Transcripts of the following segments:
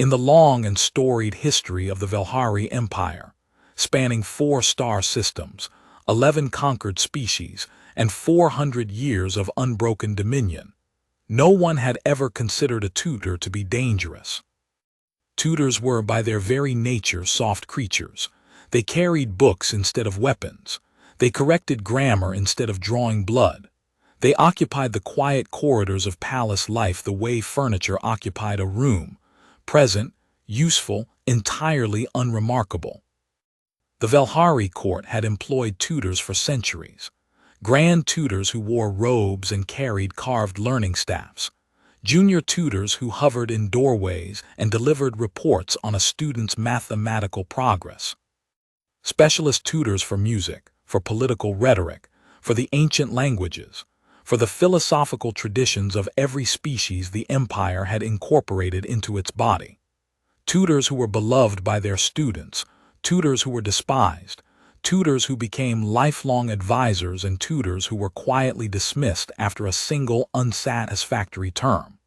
In the long and storied history of the Velhari Empire, spanning 4 star systems, 11 conquered species, and 400 years of unbroken dominion, no one had ever considered a tutor to be dangerous. Tutors were by their very nature soft creatures. They carried books instead of weapons. They corrected grammar instead of drawing blood. They occupied the quiet corridors of palace life the way furniture occupied a room, present, useful, entirely unremarkable. The Velhari court had employed tutors for centuries. Grand tutors who wore robes and carried carved learning staffs. Junior tutors who hovered in doorways and delivered reports on a student's mathematical progress. Specialist tutors for music, for political rhetoric, for the ancient languages, for the philosophical traditions of every species the empire had incorporated into its body. Tutors who were beloved by their students, tutors who were despised, tutors who became lifelong advisors, and tutors who were quietly dismissed after a single unsatisfactory term.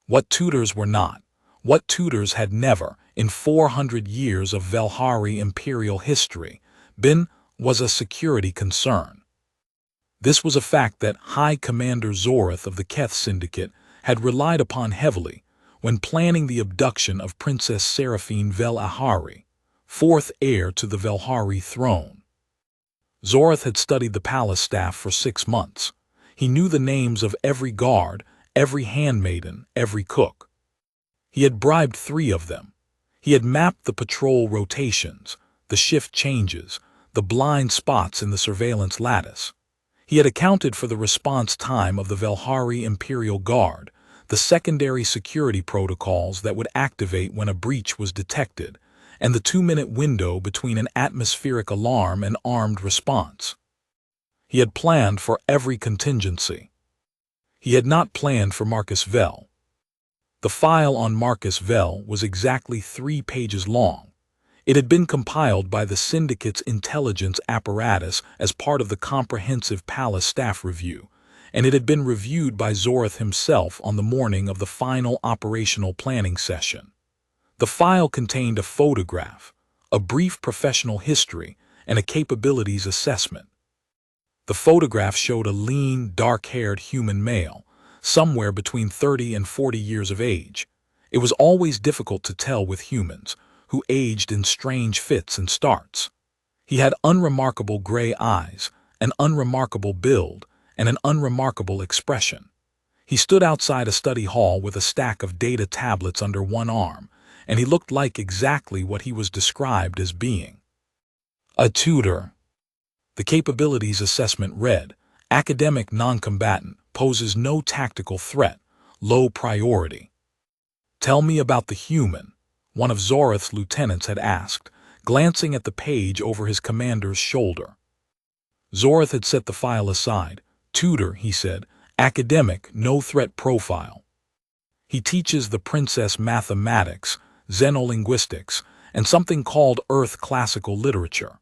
What tutors were not, what tutors had never, in 400 years of Velhari imperial history, been, was a security concern. This was a fact that High Commander Zorith of the Keth Syndicate had relied upon heavily when planning the abduction of Princess Seraphine Vel-Ahari, 4th heir to the Velhari throne. Zorith had studied the palace staff for 6 months. He knew the names of every guard, every handmaiden, every cook. He had bribed 3 of them. He had mapped the patrol rotations, the shift changes, the blind spots in the surveillance lattice. He had accounted for the response time of the Velhari Imperial Guard, the secondary security protocols that would activate when a breach was detected, and the 2-minute window between an atmospheric alarm and armed response. He had planned for every contingency. He had not planned for Marcus Vel. The file on Marcus Vel was exactly 3 pages long. It had been compiled by the Syndicate's intelligence apparatus as part of the comprehensive palace staff review, and it had been reviewed by Zorith himself on the morning of the final operational planning session. The file contained a photograph, a brief professional history, and a capabilities assessment. The photograph showed a lean, dark-haired human male, somewhere between 30 and 40 years of age. It was always difficult to tell with humans, who aged in strange fits and starts. He had unremarkable gray eyes, an unremarkable build, and an unremarkable expression. He stood outside a study hall with a stack of data tablets under one arm, and he looked like exactly what he was described as being. A tutor. The capabilities assessment read, academic non-combatant, poses no tactical threat, low priority. Tell me about the human, one of Zorith's lieutenants had asked, glancing at the page over his commander's shoulder. Zorith had set the file aside. Tutor, he said, academic, no threat profile. He teaches the princess mathematics, xenolinguistics, and something called Earth classical literature.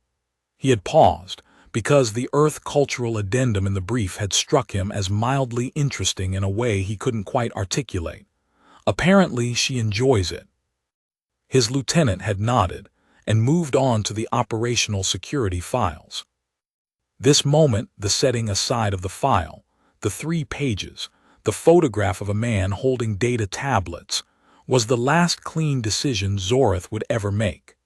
He had paused, because the Earth cultural addendum in the brief had struck him as mildly interesting in a way he couldn't quite articulate. Apparently, she enjoys it. His lieutenant had nodded and moved on to the operational security files. This moment, the setting aside of the file, the 3 pages, the photograph of a man holding data tablets, was the last clean decision Zorith would ever make.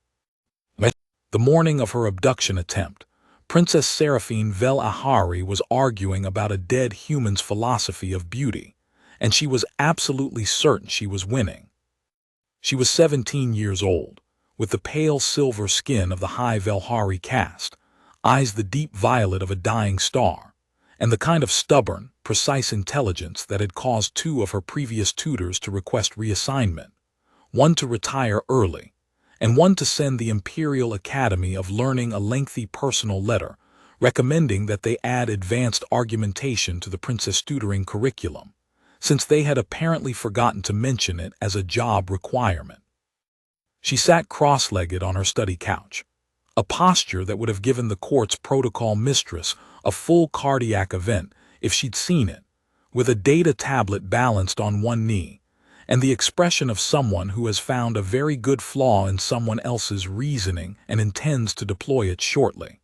The morning of her abduction attempt, Princess Seraphine Vel-Ahari was arguing about a dead human's philosophy of beauty, and she was absolutely certain she was winning. She was 17 years old, with the pale silver skin of the high Velhari caste, eyes the deep violet of a dying star, and the kind of stubborn, precise intelligence that had caused 2 of her previous tutors to request reassignment, one to retire early, and one to send the Imperial Academy of Learning a lengthy personal letter recommending that they add advanced argumentation to the princess tutoring curriculum, since they had apparently forgotten to mention it as a job requirement. She sat cross-legged on her study couch, a posture that would have given the court's protocol mistress a full cardiac event if she'd seen it, with a data tablet balanced on one knee, and the expression of someone who has found a very good flaw in someone else's reasoning and intends to deploy it shortly.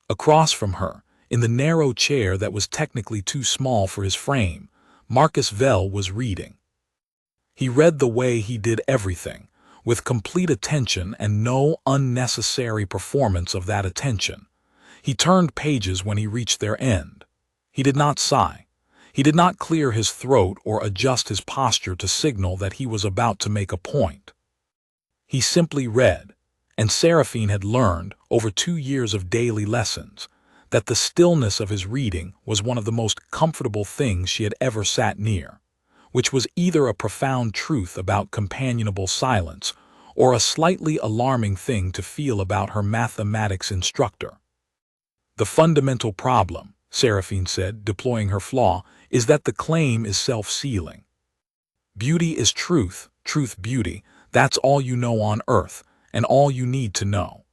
Across from her, in the narrow chair that was technically too small for his frame, Marcus Vell was reading. He read the way he did everything, with complete attention and no unnecessary performance of that attention. He turned pages when he reached their end. He did not sigh. He did not clear his throat or adjust his posture to signal that he was about to make a point. He simply read, and Seraphine had learned, over 2 years of daily lessons, that the stillness of his reading was one of the most comfortable things she had ever sat near, which was either a profound truth about companionable silence or a slightly alarming thing to feel about her mathematics instructor. The fundamental problem, Seraphine said, deploying her flaw, is that the claim is self-sealing. Beauty is truth, truth beauty, that's all you know on earth, and all you need to know.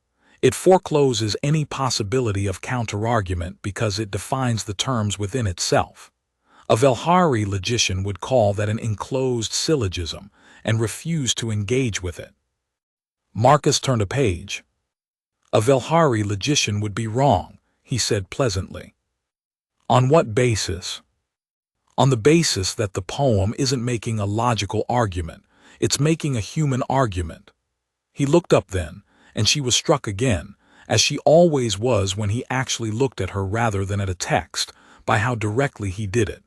It forecloses any possibility of counterargument because it defines the terms within itself. A Velhari logician would call that an enclosed syllogism and refuse to engage with it. Marcus turned a page. A Velhari logician would be wrong, he said pleasantly. On what basis? On the basis that the poem isn't making a logical argument, it's making a human argument. He looked up then, and she was struck again, as she always was when he actually looked at her rather than at a text, by how directly he did it.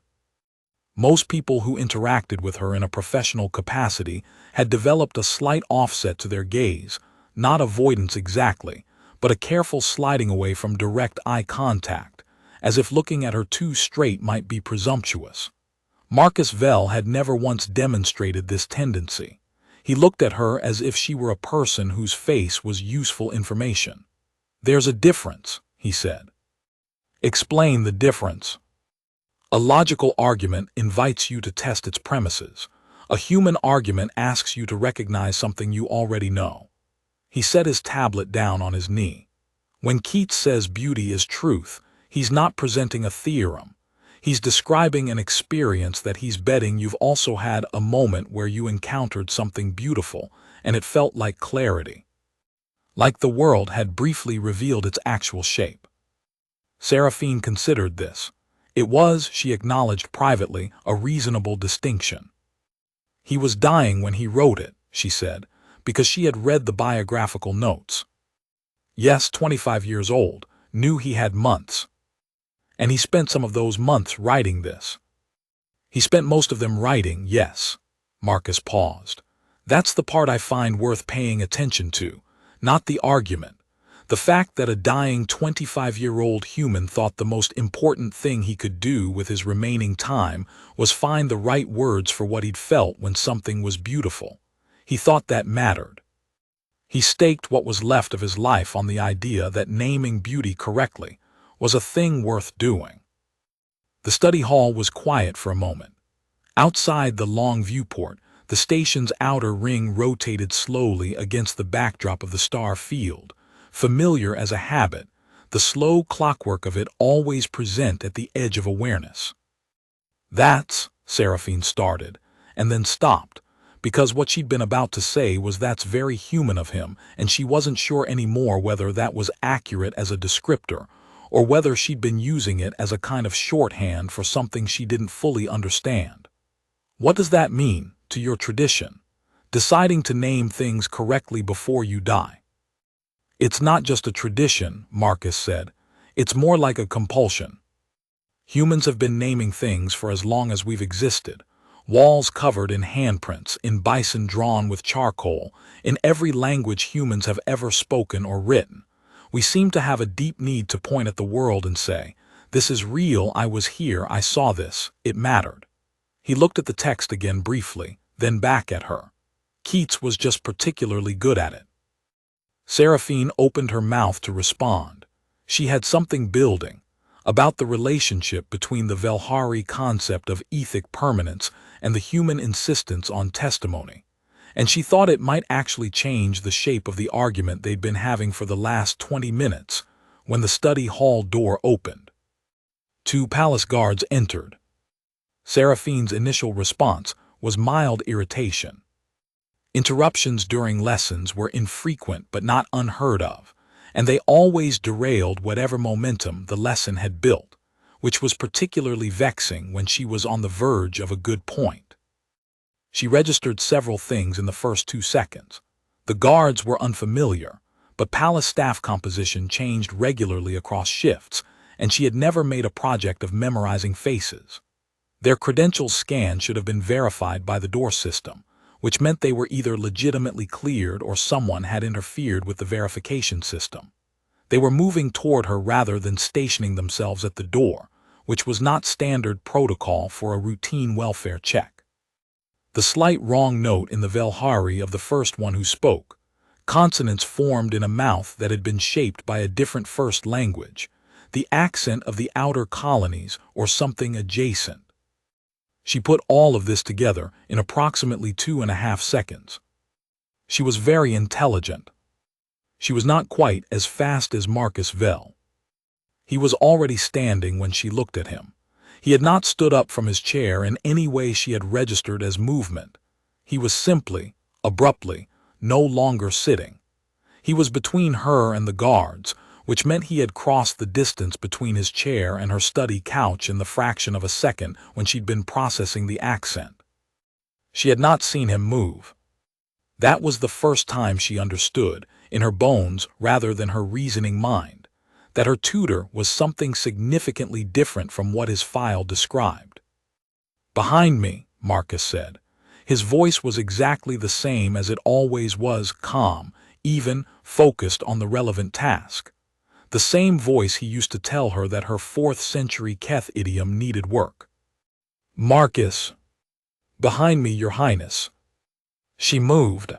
Most people who interacted with her in a professional capacity had developed a slight offset to their gaze, not avoidance exactly, but a careful sliding away from direct eye contact, as if looking at her too straight might be presumptuous. Marcus Vell had never once demonstrated this tendency. He looked at her as if she were a person whose face was useful information. "There's a difference," he said. "Explain the difference." A logical argument invites you to test its premises. A human argument asks you to recognize something you already know. He set his tablet down on his knee. When Keats says beauty is truth, he's not presenting a theorem. He's describing an experience that he's betting you've also had a moment where you encountered something beautiful and it felt like clarity. Like the world had briefly revealed its actual shape. Seraphine considered this. It was, she acknowledged privately, a reasonable distinction. He was dying when he wrote it, she said, because she had read the biographical notes. Yes, 25 years old, knew he had months. And he spent some of those months writing this. He spent most of them writing, yes. Marcus paused. That's the part I find worth paying attention to, not the argument. The fact that a dying 25-year-old human thought the most important thing he could do with his remaining time was find the right words for what he'd felt when something was beautiful. He thought that mattered. He staked what was left of his life on the idea that naming beauty correctly was a thing worth doing. The study hall was quiet for a moment. Outside the long viewport, the station's outer ring rotated slowly against the backdrop of the star field, familiar as a habit, the slow clockwork of it always present at the edge of awareness. "That's," Seraphine started, and then stopped, because what she'd been about to say was that's very human of him, and she wasn't sure anymore whether that was accurate as a descriptor, or whether she'd been using it as a kind of shorthand for something she didn't fully understand. "What does that mean, to your tradition? Deciding to name things correctly before you die?" "It's not just a tradition," Marcus said. "It's more like a compulsion. Humans have been naming things for as long as we've existed. Walls covered in handprints, in bison drawn with charcoal, in every language humans have ever spoken or written. We seem to have a deep need to point at the world and say, 'This is real, I was here, I saw this, it mattered.'" He looked at the text again briefly, then back at her. Keats was just particularly good at it. Seraphine opened her mouth to respond. She had something building, about the relationship between the Velhari concept of ethic permanence and the human insistence on testimony, and she thought it might actually change the shape of the argument they'd been having for the last 20 minutes, when the study hall door opened. 2 palace guards entered. Seraphine's initial response was mild irritation. Interruptions during lessons were infrequent but not unheard of, and they always derailed whatever momentum the lesson had built, which was particularly vexing when she was on the verge of a good point. She registered several things in the first 2 seconds. The guards were unfamiliar, but palace staff composition changed regularly across shifts, and she had never made a project of memorizing faces. Their credentials scan should have been verified by the door system, which meant they were either legitimately cleared or someone had interfered with the verification system. They were moving toward her rather than stationing themselves at the door, which was not standard protocol for a routine welfare check. The slight wrong note in the Velhari of the first one who spoke, consonants formed in a mouth that had been shaped by a different first language, the accent of the outer colonies or something adjacent. She put all of this together in approximately 2.5 seconds. She was very intelligent. She was not quite as fast as Marcus Vel. He was already standing when she looked at him. He had not stood up from his chair in any way she had registered as movement. He was simply, abruptly, no longer sitting. He was between her and the guards, which meant he had crossed the distance between his chair and her study couch in the fraction of a second when she'd been processing the accent. She had not seen him move. That was the first time she understood, in her bones rather than her reasoning mind, that her tutor was something significantly different from what his file described. "Behind me," Marcus said. His voice was exactly the same as it always was, calm, even, focused on the relevant task. The same voice he used to tell her that her 4th century Keth idiom needed work. "Marcus. Behind me, Your Highness." She moved.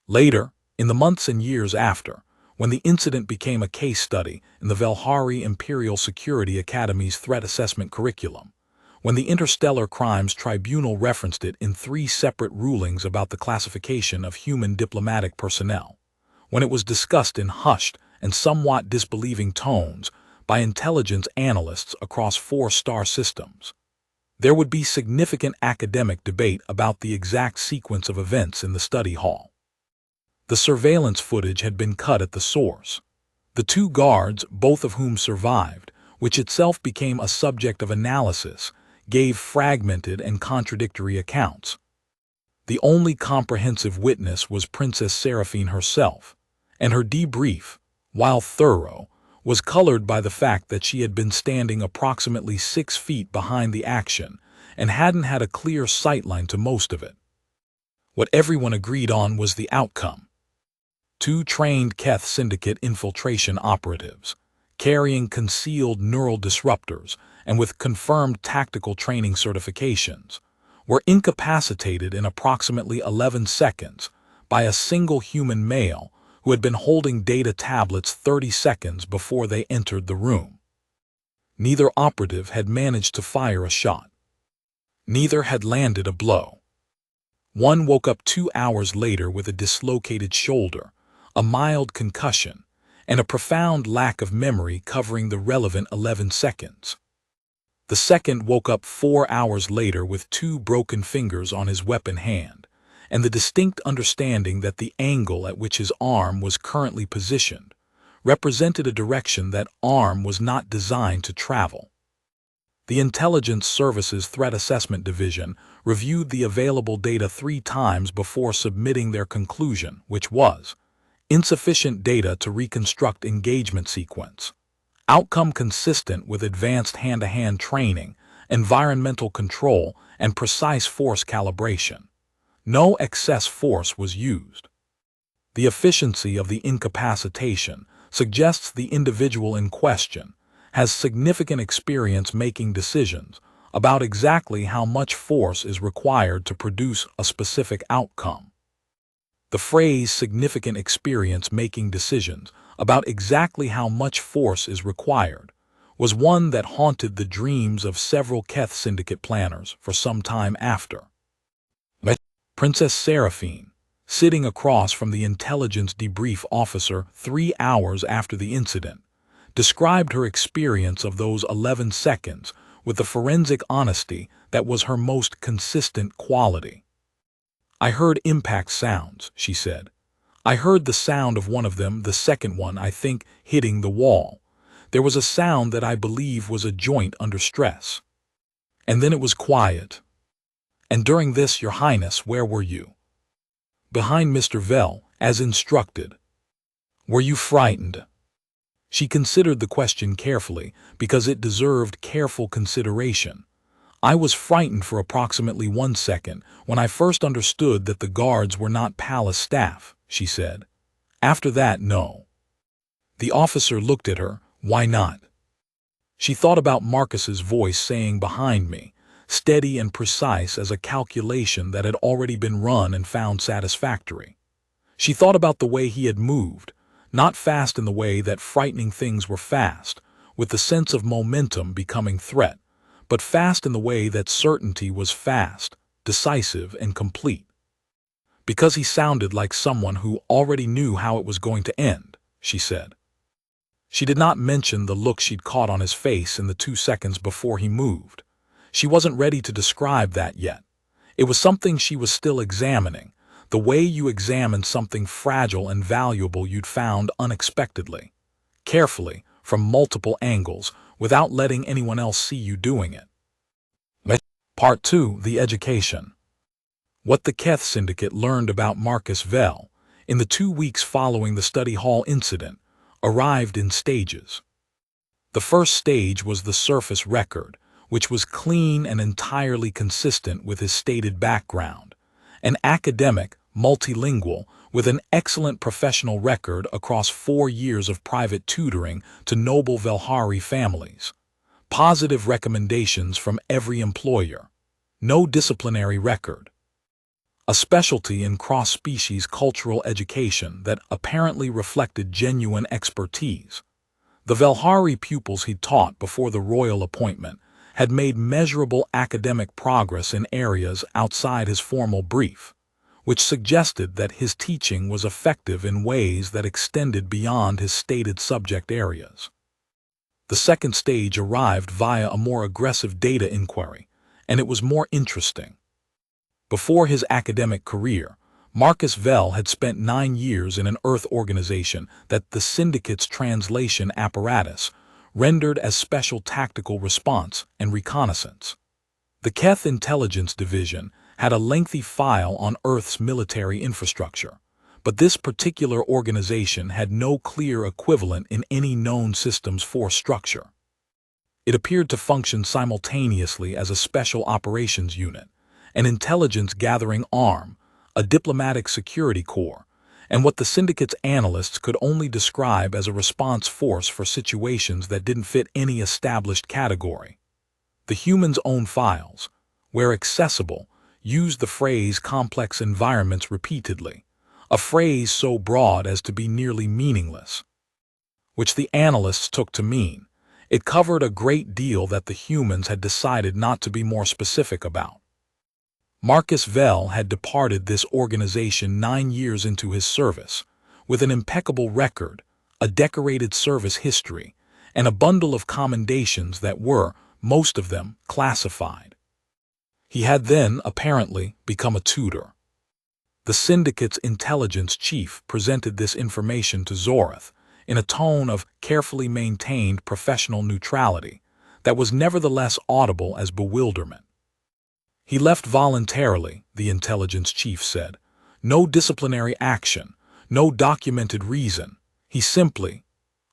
Later, in the months and years after, when the incident became a case study in the Velhari Imperial Security Academy's threat assessment curriculum, when the Interstellar Crimes Tribunal referenced it in 3 separate rulings about the classification of human diplomatic personnel, when it was discussed in hushed and somewhat disbelieving tones by intelligence analysts across 4 star systems, there would be significant academic debate about the exact sequence of events in the study hall. The surveillance footage had been cut at the source. The 2 guards, both of whom survived, which itself became a subject of analysis, gave fragmented and contradictory accounts. The only comprehensive witness was Princess Seraphine herself, and her debrief, while thorough, was colored by the fact that she had been standing approximately 6 feet behind the action and hadn't had a clear sightline to most of it. What everyone agreed on was the outcome. 2 trained Keth Syndicate infiltration operatives, carrying concealed neural disruptors and with confirmed tactical training certifications, were incapacitated in approximately 11 seconds by a single human male who had been holding data tablets 30 seconds before they entered the room. Neither operative had managed to fire a shot. Neither had landed a blow. One woke up 2 hours later with a dislocated shoulder, a mild concussion, and a profound lack of memory covering the relevant 11 seconds. The second woke up 4 hours later with 2 broken fingers on his weapon hand, and the distinct understanding that the angle at which his arm was currently positioned represented a direction that arm was not designed to travel. The Intelligence Services Threat Assessment Division reviewed the available data 3 times before submitting their conclusion, which was insufficient data to reconstruct engagement sequence, outcome consistent with advanced hand-to-hand training, environmental control, and precise force calibration. No excess force was used. The efficiency of the incapacitation suggests the individual in question has significant experience making decisions about exactly how much force is required to produce a specific outcome. The phrase significant experience making decisions about exactly how much force is required was one that haunted the dreams of several Keth Syndicate planners for some time after. Princess Seraphine, sitting across from the intelligence debrief officer 3 hours after the incident, described her experience of those 11 seconds with the forensic honesty that was her most consistent quality. "I heard impact sounds," she said. "I heard the sound of one of them, the second one, I think, hitting the wall. There was a sound that I believe was a joint under stress. And then it was quiet. And during this, Your Highness, where were you?" "Behind Mr. Vell, as instructed." "Were you frightened?" She considered the question carefully because it deserved careful consideration. "I was frightened for approximately 1 second when I first understood that the guards were not palace staff," she said. "After that, no." The officer looked at her. "Why not?" She thought about Marcus's voice saying behind me, steady and precise as a calculation that had already been run and found satisfactory. She thought about the way he had moved, not fast in the way that frightening things were fast, with the sense of momentum becoming threat, but fast in the way that certainty was fast, decisive, and complete. "Because he sounded like someone who already knew how it was going to end," she said. She did not mention the look she'd caught on his face in the 2 seconds before he moved. She wasn't ready to describe that yet. It was something she was still examining, the way you examine something fragile and valuable you'd found unexpectedly, carefully, from multiple angles, without letting anyone else see you doing it. Part 2. The Education. What the Keth Syndicate learned about Marcus Vell in the 2 weeks following the study hall incident arrived in stages. The first stage was the surface record, which was clean and entirely consistent with his stated background, an academic, multilingual, with an excellent professional record across 4 years of private tutoring to noble Velhari families. Positive recommendations from every employer. No disciplinary record. A specialty in cross-species cultural education that apparently reflected genuine expertise. The Velhari pupils he'd taught before the royal appointment had made measurable academic progress in areas outside his formal brief, which suggested that his teaching was effective in ways that extended beyond his stated subject areas. The second stage arrived via a more aggressive data inquiry, and it was more interesting. Before his academic career, Marcus Vell had spent 9 years in an Earth organization that the Syndicate's translation apparatus rendered as Special Tactical Response and Reconnaissance. The Keth Intelligence Division had a lengthy file on Earth's military infrastructure, but this particular organization had no clear equivalent in any known systems force structure. It appeared to function simultaneously as a special operations unit, an intelligence-gathering arm, a diplomatic security corps, and what the Syndicate's analysts could only describe as a response force for situations that didn't fit any established category. The human's own files, where accessible, used the phrase complex environments repeatedly, a phrase so broad as to be nearly meaningless, which the analysts took to mean it covered a great deal that the humans had decided not to be more specific about. Marcus Vell had departed this organization 9 years into his service, with an impeccable record, a decorated service history, and a bundle of commendations that were, most of them, classified. He had then, apparently, become a tutor. The Syndicate's intelligence chief presented this information to Zorath in a tone of carefully maintained professional neutrality that was nevertheless audible as bewilderment. "He left voluntarily," the intelligence chief said. "No disciplinary action, no documented reason. He simply—"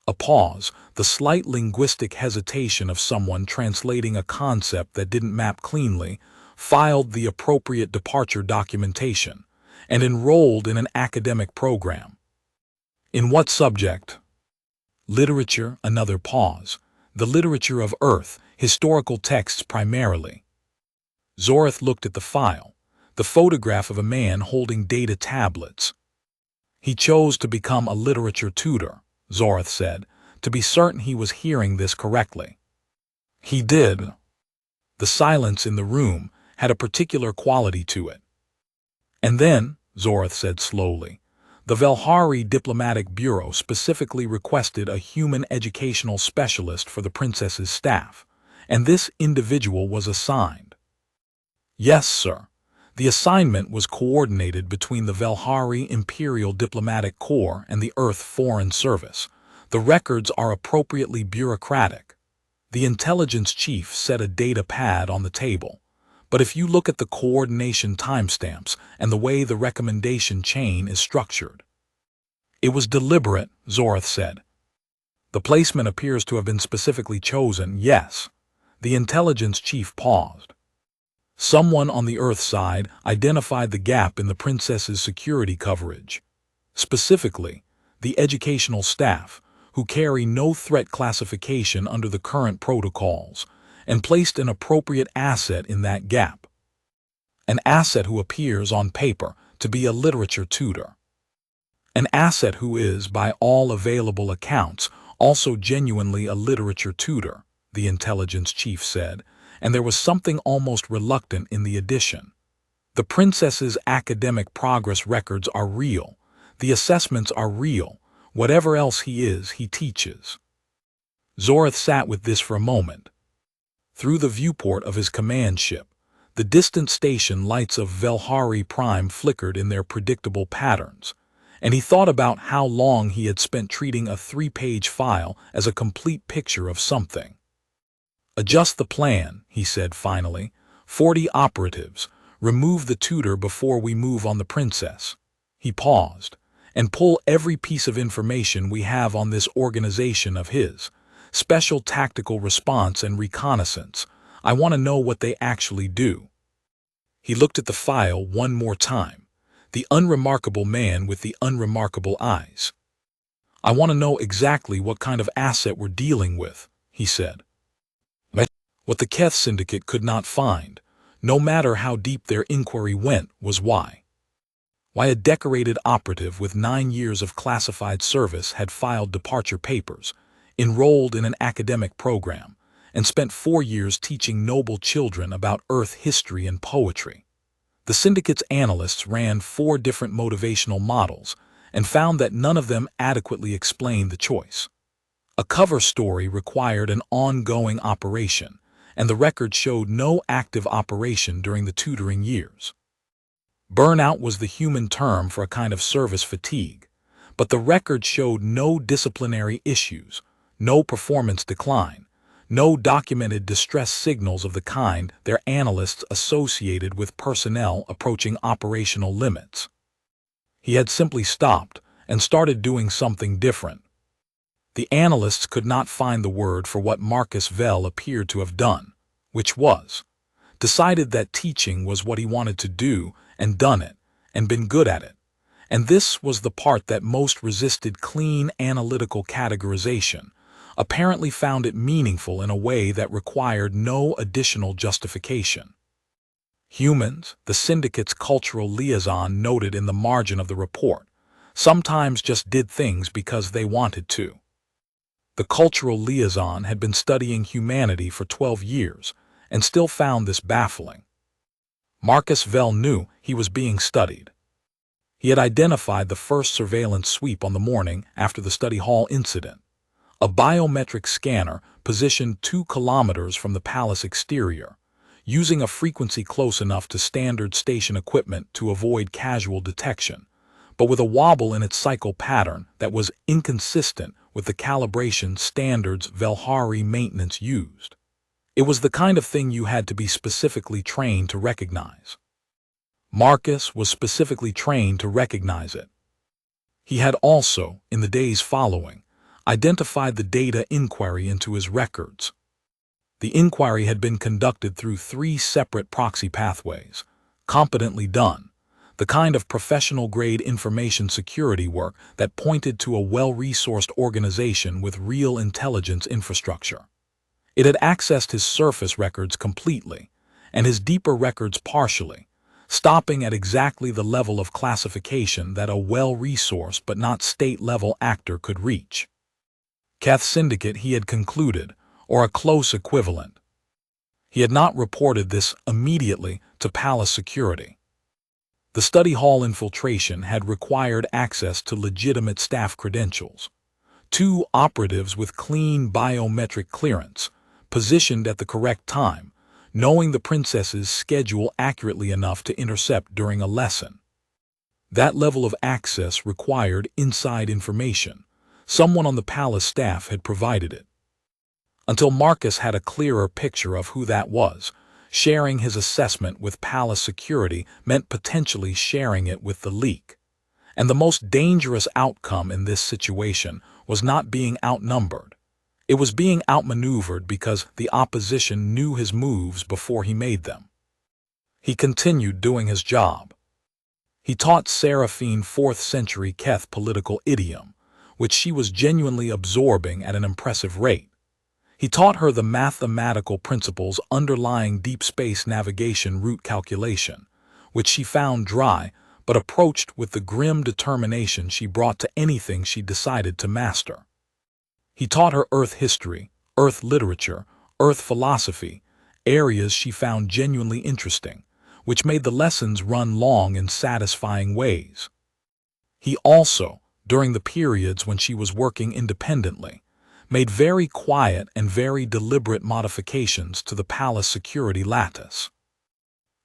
A pause, the slight linguistic hesitation of someone translating a concept that didn't map cleanly, filed the appropriate departure documentation, and enrolled in an academic program. "In what subject?" "Literature," another pause. "The literature of Earth, historical texts primarily." Zorath looked at the file, the photograph of a man holding data tablets. "He chose to become a literature tutor," Zorath said, to be certain he was hearing this correctly. "He did." The silence in the room had a particular quality to it. "And then," Zorath said slowly, "the Velhari Diplomatic Bureau specifically requested a human educational specialist for the princess's staff, and this individual was assigned." Yes, sir. The assignment was coordinated between the Velhari Imperial Diplomatic Corps and the Earth Foreign Service. The records are appropriately bureaucratic. The intelligence chief set a data pad on the table. But if you look at the coordination timestamps and the way the recommendation chain is structured, it was deliberate, Zorath said. The placement appears to have been specifically chosen, yes. The intelligence chief paused. Someone on the Earth side identified the gap in the princess's security coverage. Specifically, the educational staff, who carry no threat classification under the current protocols, and placed an appropriate asset in that gap. An asset who appears on paper to be a literature tutor. An asset who is, by all available accounts, also genuinely a literature tutor, the intelligence chief said, and there was something almost reluctant in the addition. The princess's academic progress records are real. The assessments are real. Whatever else he is, he teaches. Zorath sat with this for a moment. Through the viewport of his command ship, the distant station lights of Velhari Prime flickered in their predictable patterns, and he thought about how long he had spent treating a 3-page file as a complete picture of something. Adjust the plan, he said finally. 40 operatives. Remove the tutor before we move on the princess. He paused. And pull every piece of information we have on this organization of his. Special tactical response and reconnaissance. I want to know what they actually do. He looked at the file one more time. The unremarkable man with the unremarkable eyes. I want to know exactly what kind of asset we're dealing with, he said. What the Keth Syndicate could not find, no matter how deep their inquiry went, was why a decorated operative with 9 years of classified service had filed departure papers, enrolled in an academic program, and spent 4 years teaching noble children about Earth history and poetry. The Syndicate's analysts ran 4 different motivational models and found that none of them adequately explained the choice. A cover story required an ongoing operation, and the record showed no active operation during the tutoring years. Burnout was the human term for a kind of service fatigue, but the record showed no disciplinary issues, no performance decline, no documented distress signals of the kind their analysts associated with personnel approaching operational limits. He had simply stopped and started doing something different. The analysts could not find the word for what Marcus Vell appeared to have done, which was, decided that teaching was what he wanted to do and done it, and been good at it. And this was the part that most resisted clean analytical categorization, apparently found it meaningful in a way that required no additional justification. Humans, the Syndicate's cultural liaison noted in the margin of the report, sometimes just did things because they wanted to. The cultural liaison had been studying humanity for 12 years and still found this baffling. Marcus Vell knew he was being studied. He had identified the first surveillance sweep on the morning after the study hall incident. A biometric scanner positioned 2 kilometers from the palace exterior, using a frequency close enough to standard station equipment to avoid casual detection, but with a wobble in its cycle pattern that was inconsistent with the calibration standards Velhari maintenance used. It was the kind of thing you had to be specifically trained to recognize. Marcus was specifically trained to recognize it. He had also, in the days following, identified the data inquiry into his records. The inquiry had been conducted through 3 separate proxy pathways, competently done, the kind of professional-grade information security work that pointed to a well-resourced organization with real intelligence infrastructure. It had accessed his surface records completely, and his deeper records partially, stopping at exactly the level of classification that a well-resourced but not state-level actor could reach. Keth Syndicate, he had concluded, or a close equivalent. He had not reported this immediately to palace security. The study hall infiltration had required access to legitimate staff credentials. 2 operatives with clean biometric clearance, positioned at the correct time, knowing the princess's schedule accurately enough to intercept during a lesson. That level of access required inside information. Someone on the palace staff had provided it. Until Marcus had a clearer picture of who that was, sharing his assessment with palace security meant potentially sharing it with the leak. And the most dangerous outcome in this situation was not being outnumbered. It was being outmaneuvered because the opposition knew his moves before he made them. He continued doing his job. He taught Seraphine 4th century Keth political idiom, which she was genuinely absorbing at an impressive rate. He taught her the mathematical principles underlying deep space navigation route calculation, which she found dry but approached with the grim determination she brought to anything she decided to master. He taught her Earth history, Earth literature, Earth philosophy, areas she found genuinely interesting, which made the lessons run long in satisfying ways. He also, during the periods when she was working independently, made very quiet and very deliberate modifications to the palace security lattice.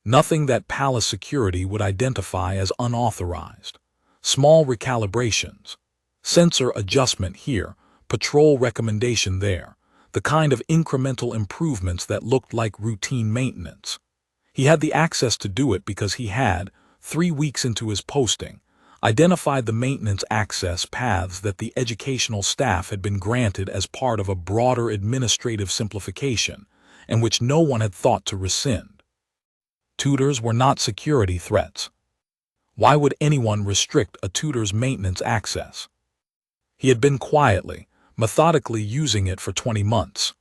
Nothing that palace security would identify as unauthorized. Small recalibrations, sensor adjustment here, patrol recommendation there, the kind of incremental improvements that looked like routine maintenance. He had the access to do it because he had, 3 weeks into his posting, identified the maintenance access paths that the educational staff had been granted as part of a broader administrative simplification, and which no one had thought to rescind. Tutors were not security threats. Why would anyone restrict a tutor's maintenance access? He had been quietly, methodically using it for 20 months.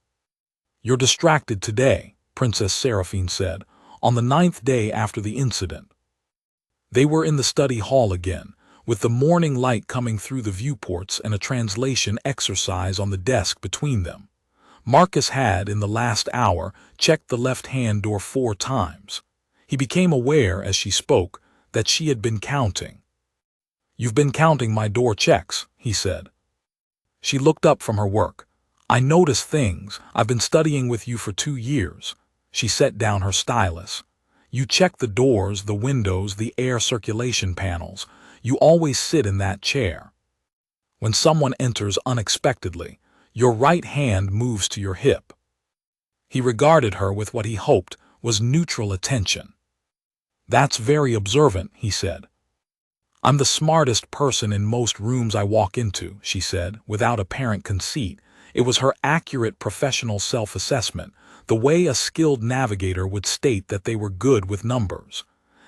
"You're distracted today," Princess Seraphine said, on the 9th day after the incident. They were in the study hall again, with the morning light coming through the viewports and a translation exercise on the desk between them. Marcus had, in the last hour, checked the left-hand door 4 times. He became aware, as she spoke, that she had been counting. "You've been counting my door checks," he said. She looked up from her work. "I notice things. I've been studying with you for 2 years. She set down her stylus. "You check the doors, the windows, the air circulation panels. You always sit in that chair. When someone enters unexpectedly, your right hand moves to your hip." He regarded her with what he hoped was neutral attention. "That's very observant," he said. "I'm the smartest person in most rooms I walk into," she said, without apparent conceit. It was her accurate professional self-assessment, the way a skilled navigator would state that they were good with numbers.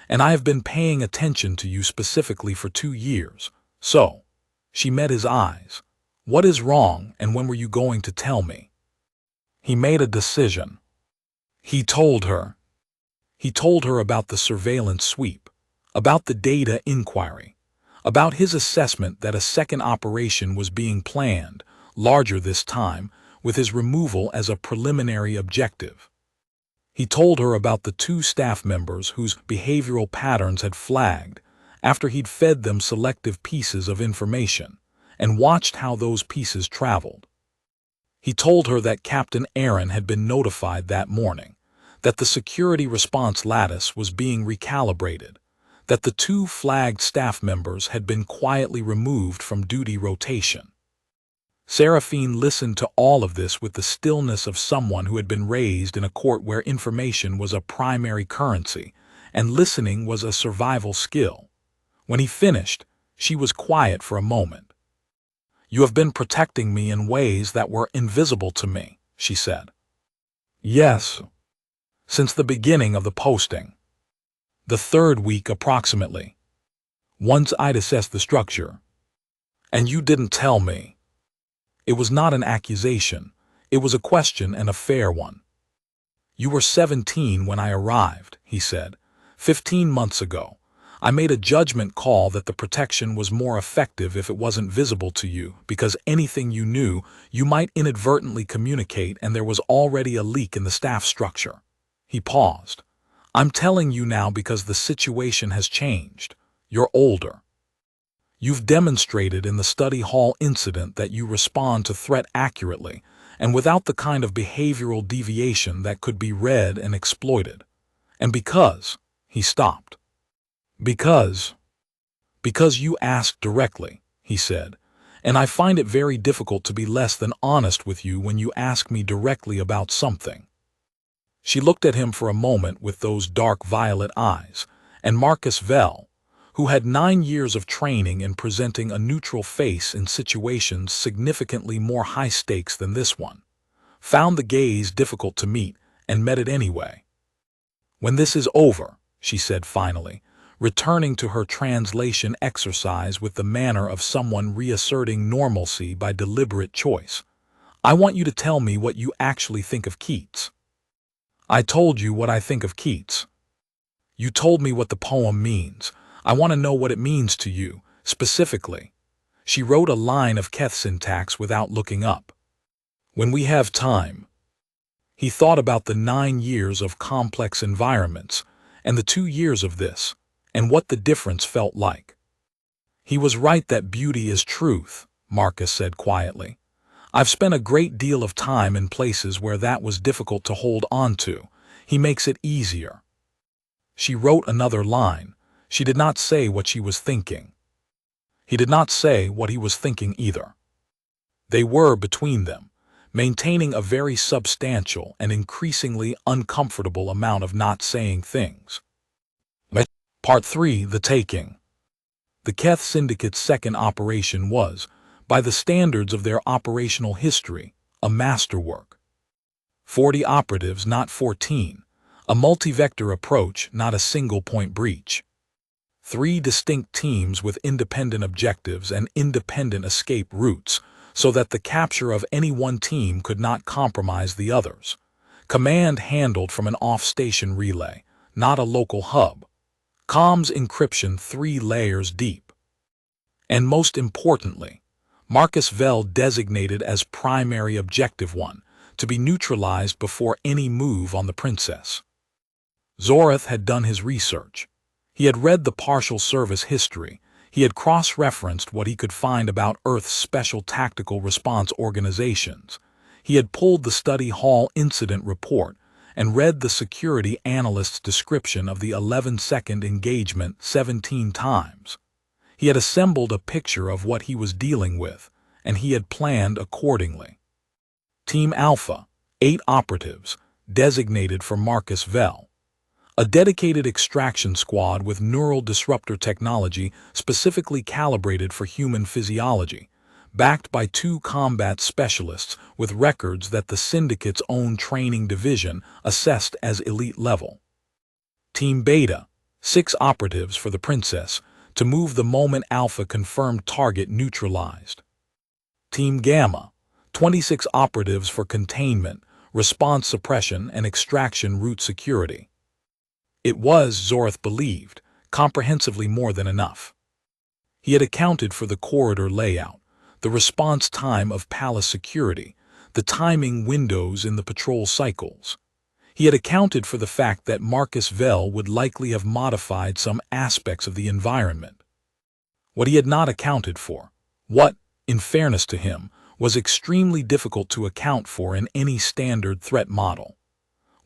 "And I have been paying attention to you specifically for 2 years. So," she met his eyes, "what is wrong, and when were you going to tell me?" He made a decision. He told her. He told her about the surveillance sweep, about the data inquiry, about his assessment that a second operation was being planned, larger this time, with his removal as a preliminary objective. He told her about the 2 staff members whose behavioral patterns had flagged after he'd fed them selective pieces of information and watched how those pieces traveled. He told her that Captain Aaron had been notified that morning, that the security response lattice was being recalibrated, that the 2 flagged staff members had been quietly removed from duty rotation. Seraphine listened to all of this with the stillness of someone who had been raised in a court where information was a primary currency and listening was a survival skill. When he finished, she was quiet for a moment. "You have been protecting me in ways that were invisible to me," she said. "Yes. Since the beginning of the posting. The 3rd week approximately. Once I'd assessed the structure. And you didn't tell me." It was not an accusation. It was a question, and a fair one. "You were 17 when I arrived," he said. 15 months ago. I made a judgment call that the protection was more effective if it wasn't visible to you, because anything you knew, you might inadvertently communicate, and there was already a leak in the staff structure." He paused. "I'm telling you now because the situation has changed. You're older. You've demonstrated in the study hall incident that you respond to threat accurately, and without the kind of behavioral deviation that could be read and exploited. And he stopped. Because you asked directly, he said, and I find it very difficult to be less than honest with you when you ask me directly about something. She looked at him for a moment with those dark violet eyes, and Marcus Vell, who had 9 years of training in presenting a neutral face in situations significantly more high stakes than this one, found the gaze difficult to meet and met it anyway. "When this is over," she said finally, returning to her translation exercise with the manner of someone reasserting normalcy by deliberate choice, "I want you to tell me what you actually think of Keats." "I told you what I think of Keats." "You told me what the poem means. I want to know what it means to you, specifically." She wrote a line of Keth syntax without looking up. "When we have time." He thought about the 9 years of complex environments, and the 2 years of this, and what the difference felt like. "He was right that beauty is truth," Marcus said quietly. "I've spent a great deal of time in places where that was difficult to hold on to. He makes it easier." She wrote another line. She did not say what she was thinking. He did not say what he was thinking either. They were, between them, maintaining a very substantial and increasingly uncomfortable amount of not saying things. Part 3. The Taking. The Keth Syndicate's second operation was, by the standards of their operational history, a masterwork. 40 operatives, not 14. A multi-vector approach, not a single-point breach. 3 distinct teams with independent objectives and independent escape routes, so that the capture of any one team could not compromise the others. Command handled from an off-station relay, not a local hub. Comms encryption 3 layers deep. And most importantly, Marcus Vell designated as primary objective 1, to be neutralized before any move on the Princess. Zorath had done his research. He had read the partial service history. He had cross-referenced what he could find about Earth's special tactical response organizations. He had pulled the study hall incident report and read the security analyst's description of the 11-second engagement 17 times. He had assembled a picture of what he was dealing with, and he had planned accordingly. Team Alpha, 8 operatives, designated for Marcus Vell. A dedicated extraction squad with neural disruptor technology specifically calibrated for human physiology, backed by 2 combat specialists with records that the Syndicate's own training division assessed as elite level. Team Beta, 6 operatives for the Princess, to move the moment Alpha confirmed target neutralized. Team Gamma, 26 operatives for containment, response suppression, and extraction route security. It was, Zorath believed, comprehensively more than enough. He had accounted for the corridor layout, the response time of palace security, the timing windows in the patrol cycles. He had accounted for the fact that Marcus Vell would likely have modified some aspects of the environment. What he had not accounted for, what, in fairness to him, was extremely difficult to account for in any standard threat model,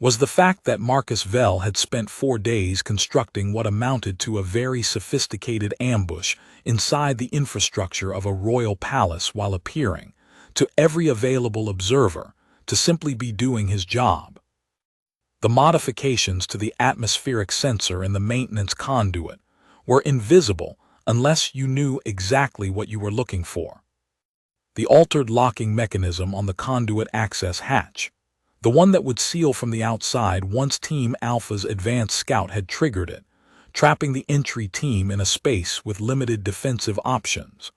was the fact that Marcus Vell had spent 4 days constructing what amounted to a very sophisticated ambush inside the infrastructure of a royal palace while appearing, to every available observer, to simply be doing his job. The modifications to the atmospheric sensor and the maintenance conduit were invisible unless you knew exactly what you were looking for. The altered locking mechanism on the conduit access hatch, the one that would seal from the outside once Team Alpha's advanced scout had triggered it, trapping the entry team in a space with limited defensive options,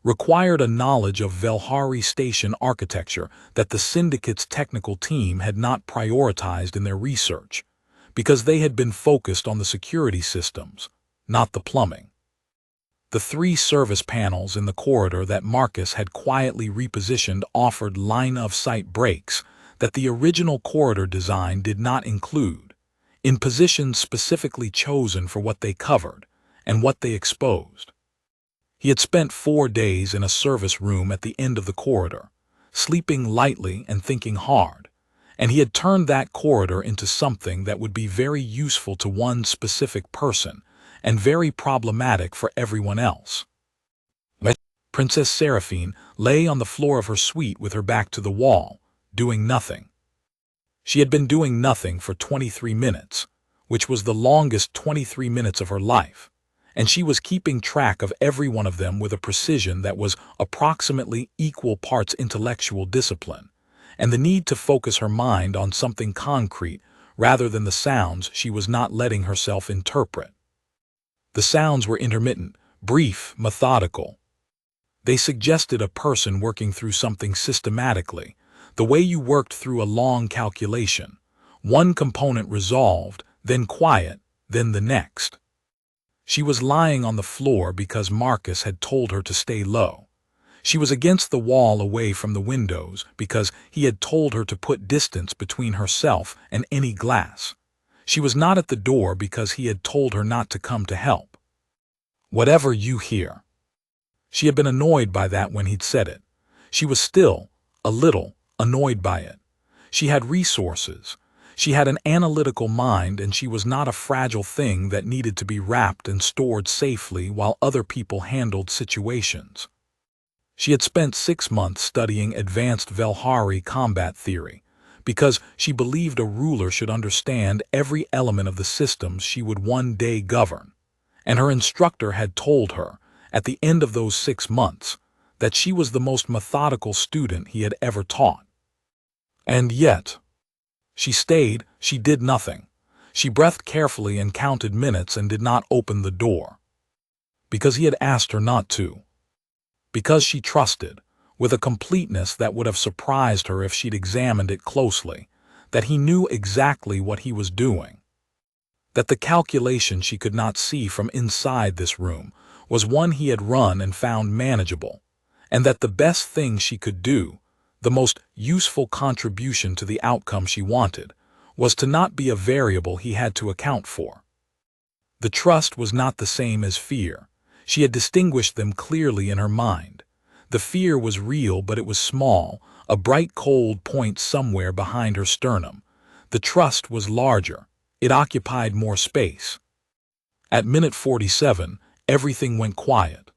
required a knowledge of Velhari station architecture that the Syndicate's technical team had not prioritized in their research, because they had been focused on the security systems, not the plumbing. The 3 service panels in the corridor that Marcus had quietly repositioned offered line-of-sight breaks that the original corridor design did not include, in positions specifically chosen for what they covered and what they exposed. He had spent 4 days in a service room at the end of the corridor, sleeping lightly and thinking hard, and he had turned that corridor into something that would be very useful to one specific person and very problematic for everyone else. Princess Seraphine lay on the floor of her suite with her back to the wall, doing nothing. She had been doing nothing for 23 minutes, which was the longest 23 minutes of her life, and she was keeping track of every one of them with a precision that was approximately equal parts intellectual discipline, and the need to focus her mind on something concrete rather than the sounds she was not letting herself interpret. The sounds were intermittent, brief, methodical. They suggested a person working through something systematically, the way you worked through a long calculation. One component resolved, then quiet, then the next. She was lying on the floor because Marcus had told her to stay low. She was against the wall away from the windows because he had told her to put distance between herself and any glass. She was not at the door because he had told her not to come to help. Whatever you hear. She had been annoyed by that when he'd said it. She was still, a little, annoyed by it. She had resources. She had an analytical mind, and she was not a fragile thing that needed to be wrapped and stored safely while other people handled situations. She had spent 6 months studying advanced Velhari combat theory because she believed a ruler should understand every element of the systems she would one day govern, and her instructor had told her, at the end of those 6 months, that she was the most methodical student he had ever taught. And yet, she stayed, she did nothing. She breathed carefully and counted minutes and did not open the door. Because he had asked her not to. Because she trusted, with a completeness that would have surprised her if she'd examined it closely, that he knew exactly what he was doing. That the calculation she could not see from inside this room was one he had run and found manageable, and that the best thing she could do, the most useful contribution to the outcome she wanted, was to not be a variable he had to account for. The trust was not the same as fear. She had distinguished them clearly in her mind. The fear was real, but it was small, a bright cold point somewhere behind her sternum. The trust was larger. It occupied more space. At minute 47, everything went quiet.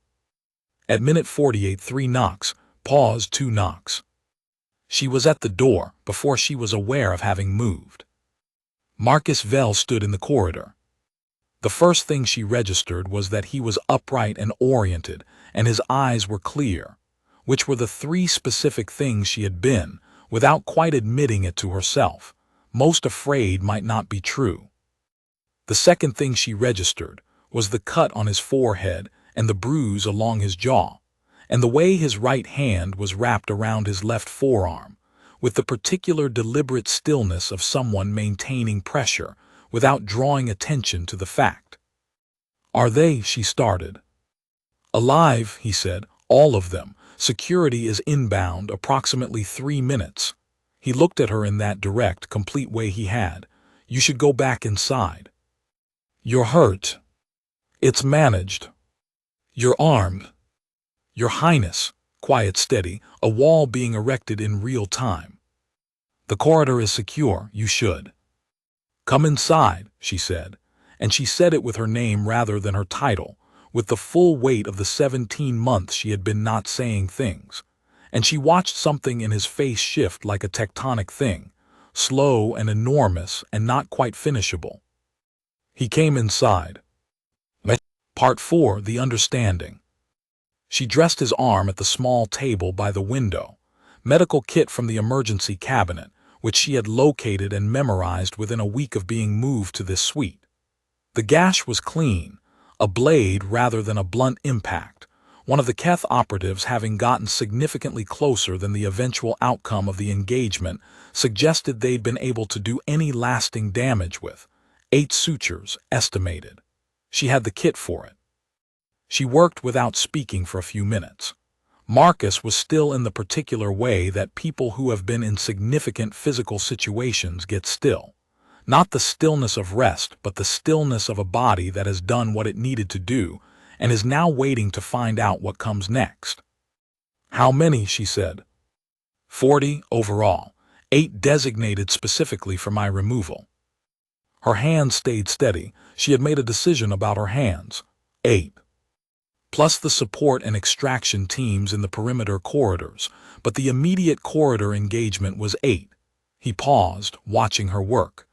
At minute 48, 3 knocks, pause, 2 knocks. She was at the door before she was aware of having moved. Marcus Vel stood in the corridor. The first thing she registered was that he was upright and oriented, and his eyes were clear, which were the 3 specific things she had been, without quite admitting it to herself, most afraid might not be true. The second thing she registered was the cut on his forehead and the bruise along his jaw, and the way his right hand was wrapped around his left forearm, with the particular deliberate stillness of someone maintaining pressure without drawing attention to the fact. "Are they?" she started. "Alive," he said, "all of them. Security is inbound, approximately 3 minutes." He looked at her in that direct, complete way he had. "You should go back inside. You're hurt. It's managed. You're armed. Your Highness," quiet, steady, a wall being erected in real time. "The corridor is secure, you should." "Come inside," she said, and she said it with her name rather than her title, with the full weight of the 17 months she had been not saying things, and she watched something in his face shift like a tectonic thing, slow and enormous and not quite finishable. He came inside. Part 4, The Understanding. She dressed his arm at the small table by the window, medical kit from the emergency cabinet, which she had located and memorized within a week of being moved to this suite. The gash was clean, a blade rather than a blunt impact, one of the Keth operatives having gotten significantly closer than the eventual outcome of the engagement suggested they'd been able to do any lasting damage with. 8 sutures, estimated. She had the kit for it. She worked without speaking for a few minutes. Marcus was still in the particular way that people who have been in significant physical situations get still. Not the stillness of rest, but the stillness of a body that has done what it needed to do and is now waiting to find out what comes next. "How many?" she said. 40 overall, 8 designated specifically for my removal. Her hands stayed steady. She had made a decision about her hands. 8. Plus the support and extraction teams in the perimeter corridors, but the immediate corridor engagement was 8. He paused, watching her work.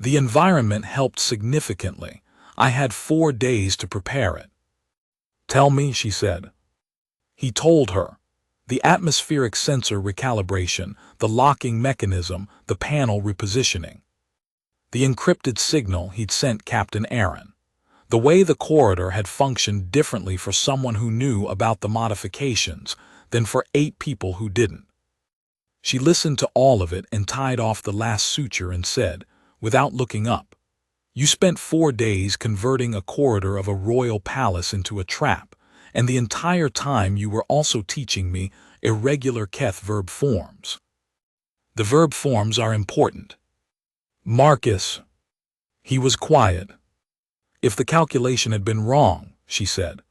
The environment helped significantly. I had 4 days to prepare it. Tell me, she said. He told her. The atmospheric sensor recalibration, the locking mechanism, the panel repositioning. The encrypted signal he'd sent Captain Aaron. The way the corridor had functioned differently for someone who knew about the modifications than for 8 people who didn't. She listened to all of it and tied off the last suture and said, without looking up, "You spent 4 days converting a corridor of a royal palace into a trap, and the entire time you were also teaching me irregular Keth verb forms. The verb forms are important." Marcus. He was quiet. If the calculation had been wrong, she said.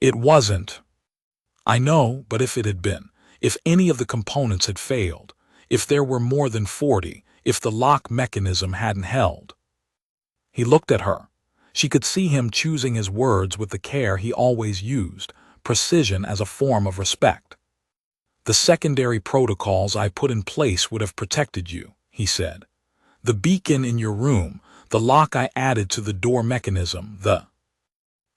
It wasn't. I know, but if it had been, if any of the components had failed, if there were more than 40, if the lock mechanism hadn't held. He looked at her. She could see him choosing his words with the care he always used, precision as a form of respect. The secondary protocols I put in place would have protected you, he said. The beacon in your room, the lock I added to the door mechanism,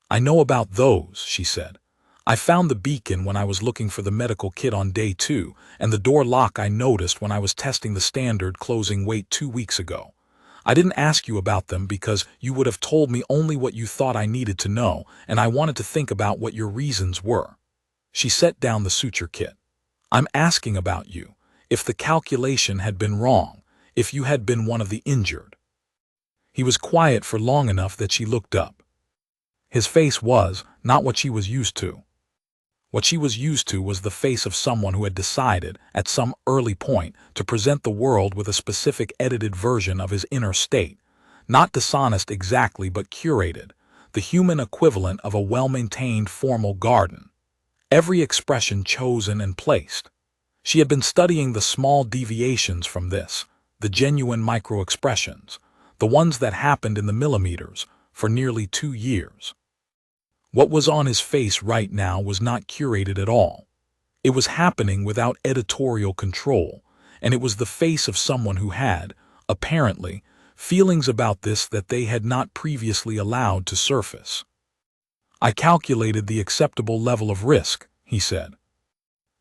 I know about those, she said. I found the beacon when I was looking for the medical kit on day 2, and the door lock I noticed when I was testing the standard closing weight 2 weeks ago. I didn't ask you about them because you would have told me only what you thought I needed to know, and I wanted to think about what your reasons were. She set down the suture kit. I'm asking about you. If the calculation had been wrong, if you had been one of the injured. He was quiet for long enough that she looked up. His face was not what she was used to. What she was used to was the face of someone who had decided, at some early point, to present the world with a specific edited version of his inner state, not dishonest exactly but curated, the human equivalent of a well-maintained formal garden. Every expression chosen and placed. She had been studying the small deviations from this, the genuine micro-expressions, the ones that happened in the millimeters, for nearly 2 years. What was on his face right now was not curated at all. It was happening without editorial control, and it was the face of someone who had, apparently, feelings about this that they had not previously allowed to surface. I calculated the acceptable level of risk, he said.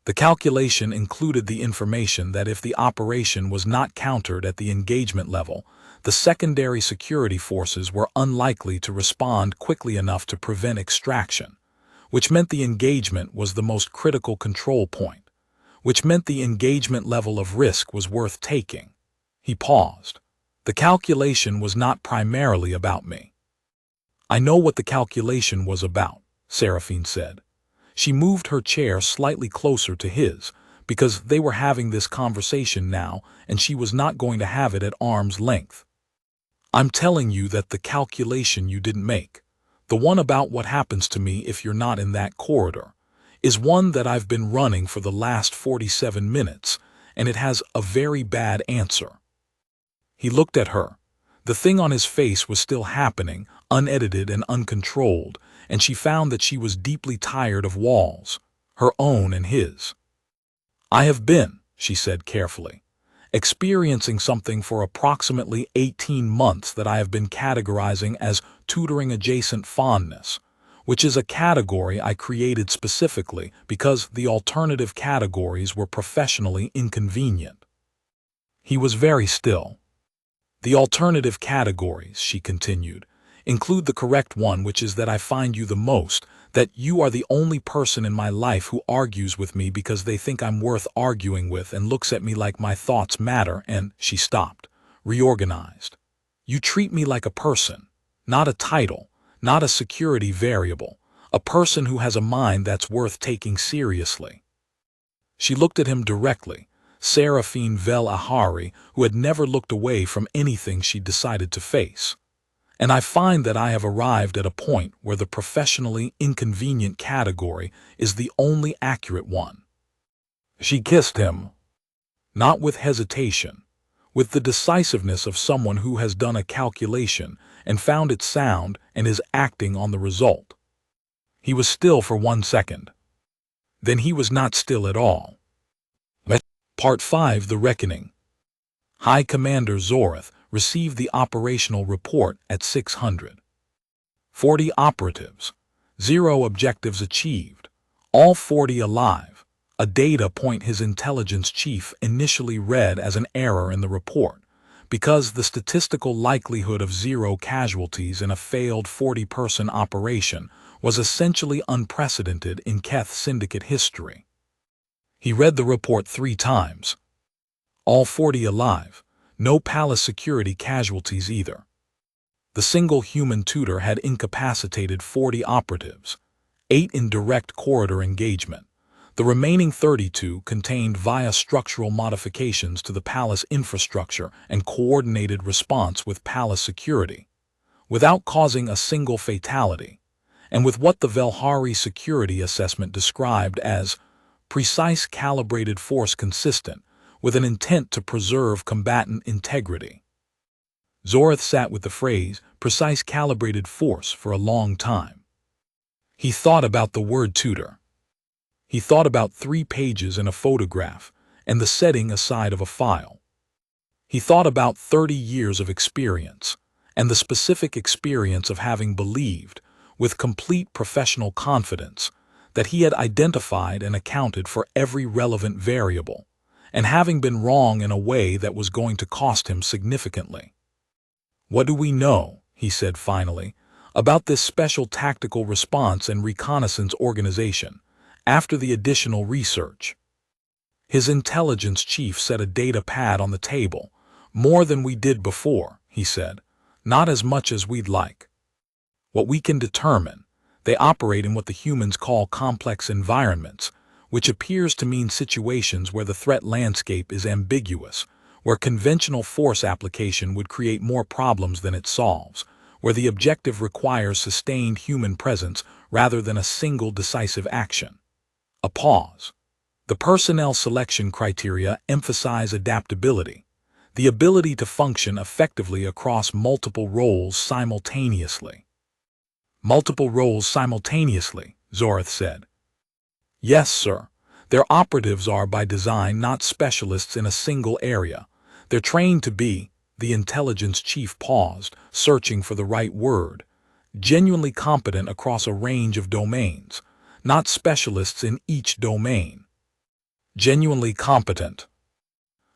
The calculation included the information that if the operation was not countered at the engagement level, the secondary security forces were unlikely to respond quickly enough to prevent extraction, which meant the engagement was the most critical control point, which meant the engagement level of risk was worth taking. He paused. The calculation was not primarily about me. I know what the calculation was about, Seraphine said. She moved her chair slightly closer to his, because they were having this conversation now, and she was not going to have it at arm's length. I'm telling you that the calculation you didn't make, the one about what happens to me if you're not in that corridor, is one that I've been running for the last 47 minutes, and it has a very bad answer. He looked at her. The thing on his face was still happening, unedited and uncontrolled, and she found that she was deeply tired of walls, her own and his. I have been, she said carefully, experiencing something for approximately 18 months that I have been categorizing as tutoring-adjacent fondness, which is a category I created specifically because the alternative categories were professionally inconvenient. He was very still. The alternative categories, she continued, include the correct one, which is that I find you the most, that you are the only person in my life who argues with me because they think I'm worth arguing with and looks at me like my thoughts matter, and she stopped, reorganized. You treat me like a person, not a title, not a security variable, a person who has a mind that's worth taking seriously. She looked at him directly, Seraphine Vel Ahari, who had never looked away from anything she decided to face. And I find that I have arrived at a point where the professionally inconvenient category is the only accurate one. She kissed him. not with hesitation, with the decisiveness of someone who has done a calculation and found it sound and is acting on the result. He was still for 1 second. Then he was not still at all. Part 5: The Reckoning. High Commander Zorth received the operational report at 640 operatives. 0 objectives achieved. All 40 alive. A data point his intelligence chief initially read as an error in the report, because the statistical likelihood of 0 casualties in a failed 40-person operation was essentially unprecedented in Keth Syndicate history. He read the report 3 times. All 40 alive. No palace security casualties either. The single human tutor had incapacitated 40 operatives, 8 in direct corridor engagement. The remaining 32 contained via structural modifications to the palace infrastructure and coordinated response with palace security, without causing a single fatality, and with what the Velhari security assessment described as precise calibrated force consistent with an intent to preserve combatant integrity. Zorth sat with the phrase precise calibrated force for a long time. He thought about the word tutor. He thought about 3 pages in a photograph and the setting aside of a file. He thought about 30 years of experience and the specific experience of having believed, with complete professional confidence, that he had identified and accounted for every relevant variable, and having been wrong in a way that was going to cost him significantly. "What do we know," he said finally, "about this special tactical response and reconnaissance organization, after the additional research?" His intelligence chief set a data pad on the table. "More than we did before," he said. "Not as much as we'd like. What we can determine, they operate in what the humans call complex environments, which appears to mean situations where the threat landscape is ambiguous, where conventional force application would create more problems than it solves, where the objective requires sustained human presence rather than a single decisive action." A pause. The personnel selection criteria emphasize adaptability, the ability to function effectively across multiple roles simultaneously. "Multiple roles simultaneously," Zorth said. "Yes, sir. Their operatives are by design not specialists in a single area. They're trained to be," the intelligence chief paused, searching for the right word, "genuinely competent across a range of domains, not specialists in each domain." Genuinely competent.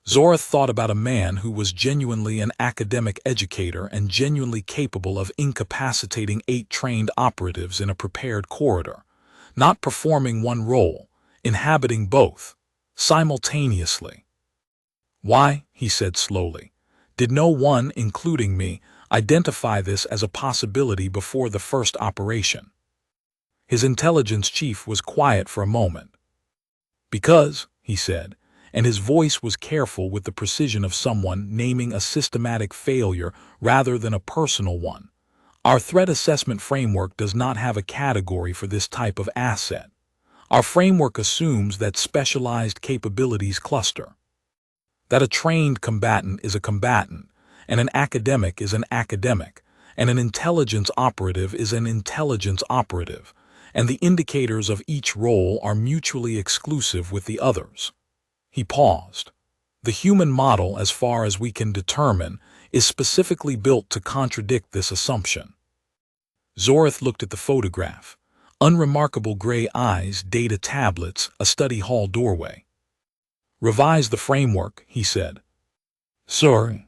Zorth thought about a man who was genuinely an academic educator and genuinely capable of incapacitating 8 trained operatives in a prepared corridor, not performing one role, inhabiting both, simultaneously. "Why," he said slowly, "did no one, including me, identify this as a possibility before the first operation?" His intelligence chief was quiet for a moment. "Because," he said, and his voice was careful with the precision of someone naming a systematic failure rather than a personal one, "our threat assessment framework does not have a category for this type of asset. Our framework assumes that specialized capabilities cluster, that a trained combatant is a combatant, and an academic is an academic, and an intelligence operative is an intelligence operative, and the indicators of each role are mutually exclusive with the others." He paused. "The human model, as far as we can determine, is specifically built to contradict this assumption." Zorth looked at the photograph. Unremarkable gray eyes, data tablets, a study hall doorway. "Revise the framework," he said. "Sorry."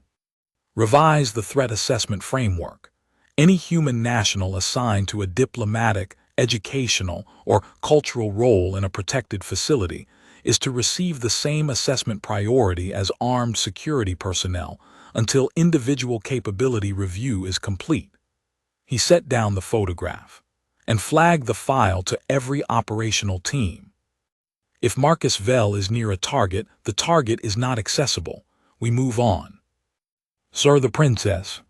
"Revise the threat assessment framework. Any human national assigned to a diplomatic, educational, or cultural role in a protected facility is to receive the same assessment priority as armed security personnel until individual capability review is complete." He set down the photograph and flagged the file to every operational team. "If Marcus Vel is near a target, the target is not accessible. We move on." "Sir, the princess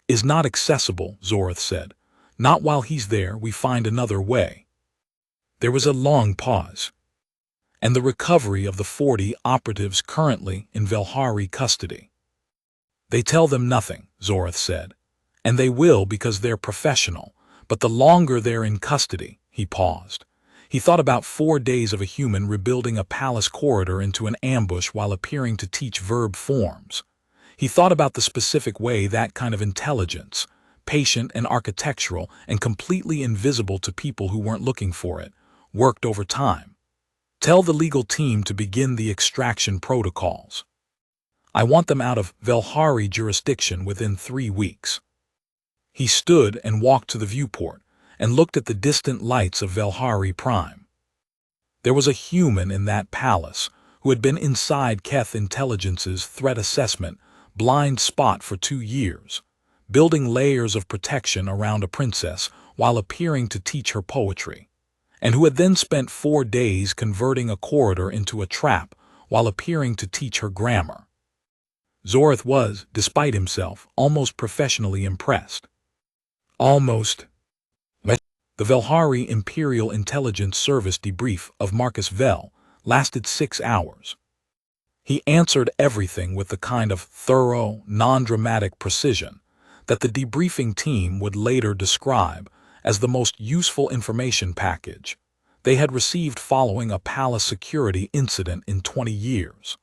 is not accessible," Zorth said. "Not while he's there. We find another way." There was a long pause. and the recovery of the 40 operatives currently in Velhari custody. They tell them nothing, Zorath said, and they will because they're professional, but the longer they're in custody, he paused. He thought about 4 days of a human rebuilding a palace corridor into an ambush while appearing to teach verb forms. He thought about the specific way that kind of intelligence, patient and architectural and completely invisible to people who weren't looking for it, worked over time. Tell the legal team to begin the extraction protocols. I want them out of Velhari jurisdiction within 3 weeks. He stood and walked to the viewport and looked at the distant lights of Velhari Prime. There was a human in that palace who had been inside Keth Intelligence's threat assessment blind spot for 2 years, building layers of protection around a princess while appearing to teach her poetry, and who had then spent 4 days converting a corridor into a trap while appearing to teach her grammar. Zorath was, despite himself, almost professionally impressed. Almost. The Velhari Imperial Intelligence Service debrief of Marcus Vel lasted 6 hours. He answered everything with the kind of thorough, non-dramatic precision that the debriefing team would later describe as the most useful information package they had received following a palace security incident in 20 years.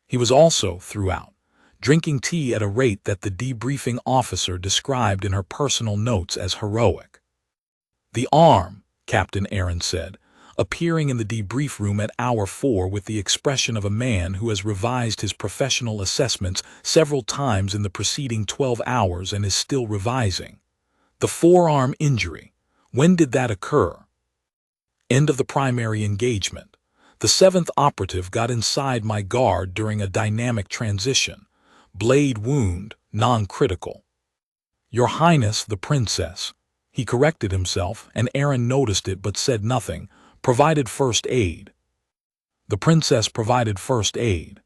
He was also, throughout, drinking tea at a rate that the debriefing officer described in her personal notes as heroic. The arm, Captain Aaron said, appearing in the debrief room at hour 4 with the expression of a man who has revised his professional assessments several times in the preceding 12 hours and is still revising. The forearm injury, when did that occur? End of the primary engagement. The 7th operative got inside my guard during a dynamic transition. Blade wound, non-critical. Your Highness the Princess. He corrected himself, and Aaron noticed it but said nothing. Provided first aid. The princess provided first aid.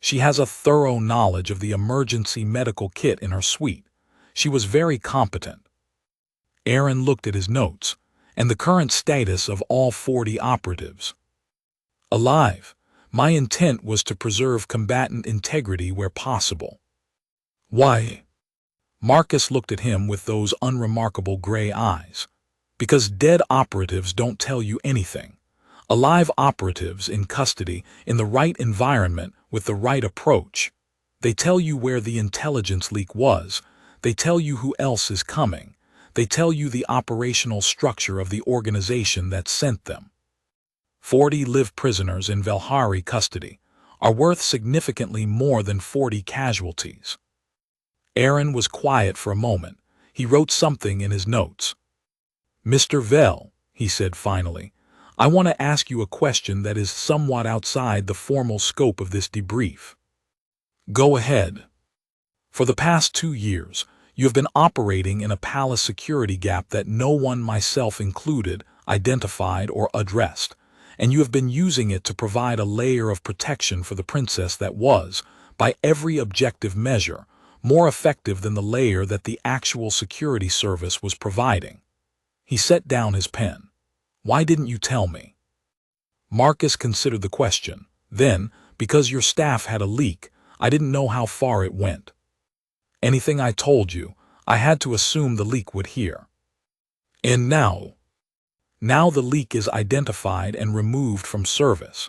She has a thorough knowledge of the emergency medical kit in her suite. She was very competent. Aaron looked at his notes, and the current status of all 40 operatives. Alive. My intent was to preserve combatant integrity where possible. Why? Marcus looked at him with those unremarkable gray eyes. Because dead operatives don't tell you anything. Alive operatives in custody, in the right environment, with the right approach. They tell you where the intelligence leak was. They tell you who else is coming. They tell you the operational structure of the organization that sent them. 40 live prisoners in Velhari custody are worth significantly more than 40 casualties. Aaron was quiet for a moment. He wrote something in his notes. Mr. Vel, he said finally, I want to ask you a question that is somewhat outside the formal scope of this debrief. Go ahead. For the past 2 years, you have been operating in a palace security gap that no one, myself included, identified or addressed, and you have been using it to provide a layer of protection for the princess that was, by every objective measure, more effective than the layer that the actual security service was providing. He set down his pen. Why didn't you tell me? Marcus considered the question. Then, because your staff had a leak, I didn't know how far it went. Anything I told you, I had to assume the leak would hear. And now the leak is identified and removed from service.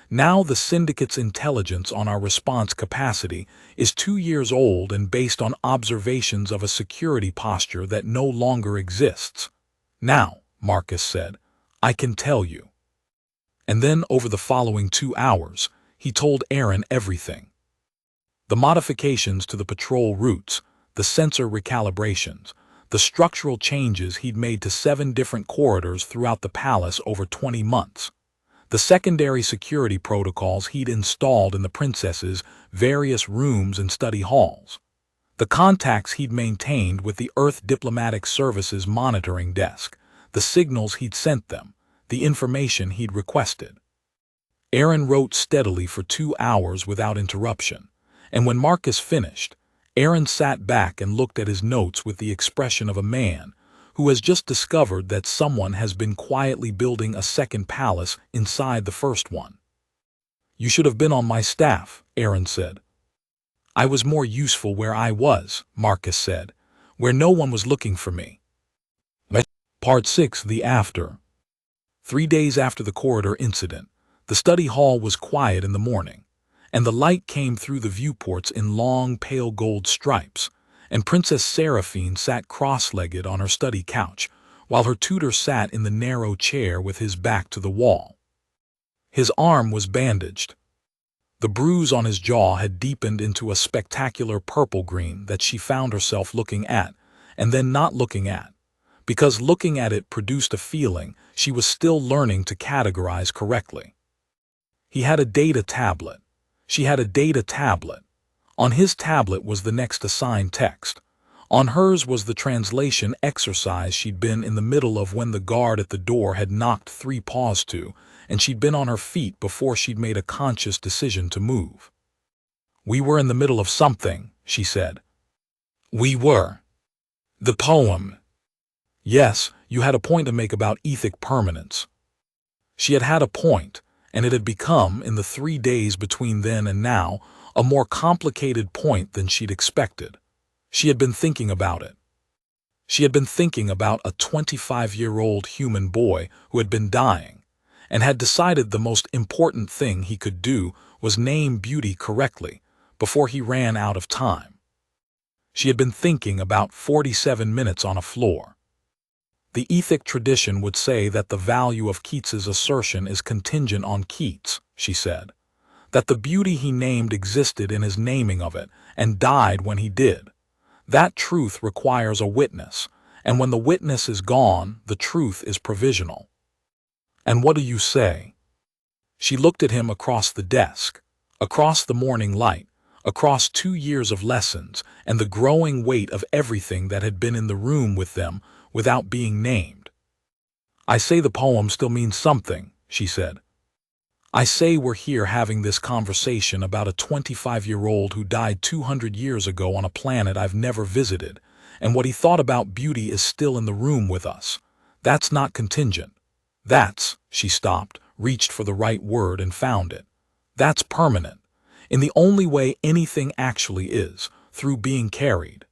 Now the syndicate's intelligence on our response capacity is 2 years old and based on observations of a security posture that no longer exists. Now, Marcus said, I can tell you. And then over the following 2 hours, he told Aaron everything. The modifications to the patrol routes, the sensor recalibrations, the structural changes he'd made to 7 different corridors throughout the palace over 20 months. The secondary security protocols he'd installed in the princess's various rooms and study halls. The contacts he'd maintained with the Earth Diplomatic Service's monitoring desk, the signals he'd sent them, the information he'd requested. Aaron wrote steadily for 2 hours without interruption, and when Marcus finished, Aaron sat back and looked at his notes with the expression of a man who has just discovered that someone has been quietly building a second palace inside the first one. "You should have been on my staff," Aaron said. "I was more useful where I was," Marcus said, "where no one was looking for me." Part 6: The After. 3 days after the corridor incident, the study hall was quiet in the morning, and the light came through the viewports in long, pale gold stripes, and Princess Seraphine sat cross-legged on her study couch, while her tutor sat in the narrow chair with his back to the wall. His arm was bandaged. The bruise on his jaw had deepened into a spectacular purple-green that she found herself looking at, and then not looking at, because looking at it produced a feeling she was still learning to categorize correctly. He had a data tablet. She had a data tablet. On his tablet was the next assigned text. On hers was the translation exercise she'd been in the middle of when the guard at the door had knocked 3 paws to, and she'd been on her feet before she'd made a conscious decision to move. "We were in the middle of something," she said. "We were." "The poem." "Yes, you had a point to make about ethic permanence." She had had a point, and it had become, in the 3 days between then and now, a more complicated point than she'd expected. She had been thinking about it. She had been thinking about a 25-year-old human boy who had been dying, and had decided the most important thing he could do was name beauty correctly before he ran out of time. She had been thinking about 47 minutes on a floor. The ethic tradition would say that the value of Keats's assertion is contingent on Keats, she said, that the beauty he named existed in his naming of it and died when he did. That truth requires a witness, and when the witness is gone, the truth is provisional. "And what do you say?" She looked at him across the desk, across the morning light, across 2 years of lessons and the growing weight of everything that had been in the room with them without being named. "I say the poem still means something," she said. "I say we're here having this conversation about a 25-year-old who died 200 years ago on a planet I've never visited, and what he thought about beauty is still in the room with us. That's not contingent. That's," she stopped, reached for the right word and found it. "That's permanent, in the only way anything actually is, through being carried."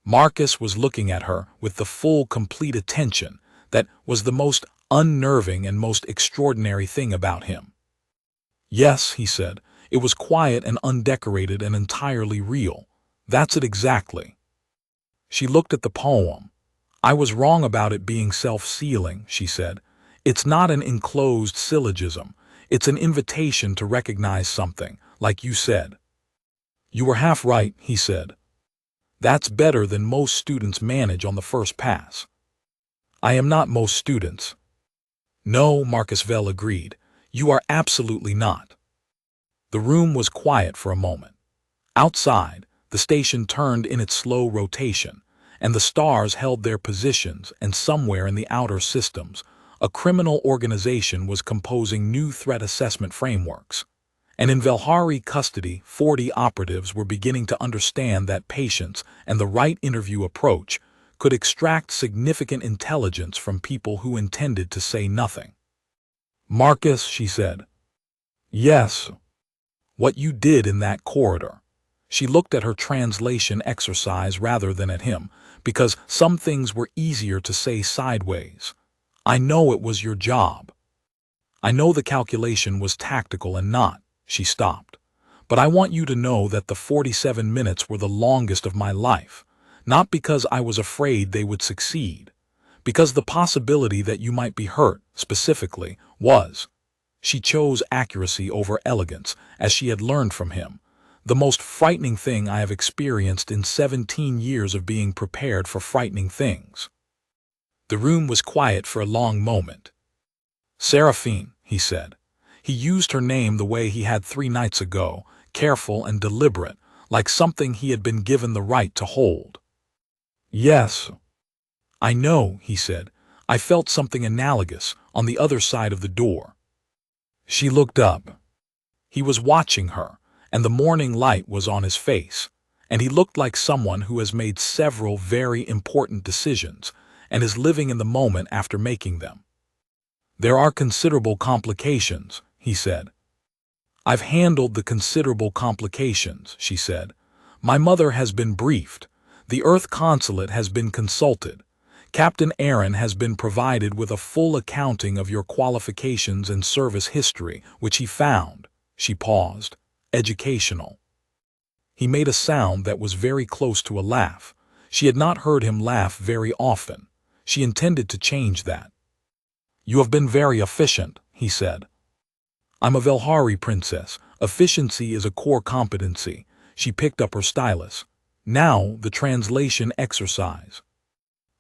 Marcus was looking at her with the full, complete attention that was the most unnerving and most extraordinary thing about him. "Yes," he said, "it was quiet and undecorated and entirely real. That's it exactly." She looked at the poem. "I was wrong about it being self-sealing," she said. "It's not an enclosed syllogism. It's an invitation to recognize something, like you said." "You were half right," he said. "That's better than most students manage on the first pass." "I am not most students." "No," Marcus Vell agreed. "You are absolutely not." The room was quiet for a moment. Outside, the station turned in its slow rotation, and the stars held their positions, and somewhere in the outer systems, a criminal organization was composing new threat assessment frameworks. And in Velhari custody, 40 operatives were beginning to understand that patience and the right interview approach could extract significant intelligence from people who intended to say nothing. "Marcus," she said. "Yes." "What you did in that corridor." She looked at her translation exercise rather than at him, because some things were easier to say sideways. "I know it was your job. I know the calculation was tactical and not." She stopped. "But I want you to know that the 47 minutes were the longest of my life, not because I was afraid they would succeed, because the possibility that you might be hurt, specifically, was." She chose accuracy over elegance, as she had learned from him. "The most frightening thing I have experienced in 17 years of being prepared for frightening things." The room was quiet for a long moment. "Seraphine," he said. He used her name the way he had 3 nights ago, careful and deliberate, like something he had been given the right to hold. "Yes." "I know," he said. "I felt something analogous on the other side of the door." She looked up. He was watching her, and the morning light was on his face, and he looked like someone who has made several very important decisions, and is living in the moment after making them. There are considerable complications, he said. I've handled the considerable complications, she said. My mother has been briefed. The Earth consulate has been consulted. Captain Aaron has been provided with a full accounting of your qualifications and service history, which he found, she paused, educational. He made a sound that was very close to a laugh. She had not heard him laugh very often. She intended to change that. You have been very efficient, he said. I'm a Velhari princess. Efficiency is a core competency. She picked up her stylus. Now, the translation exercise.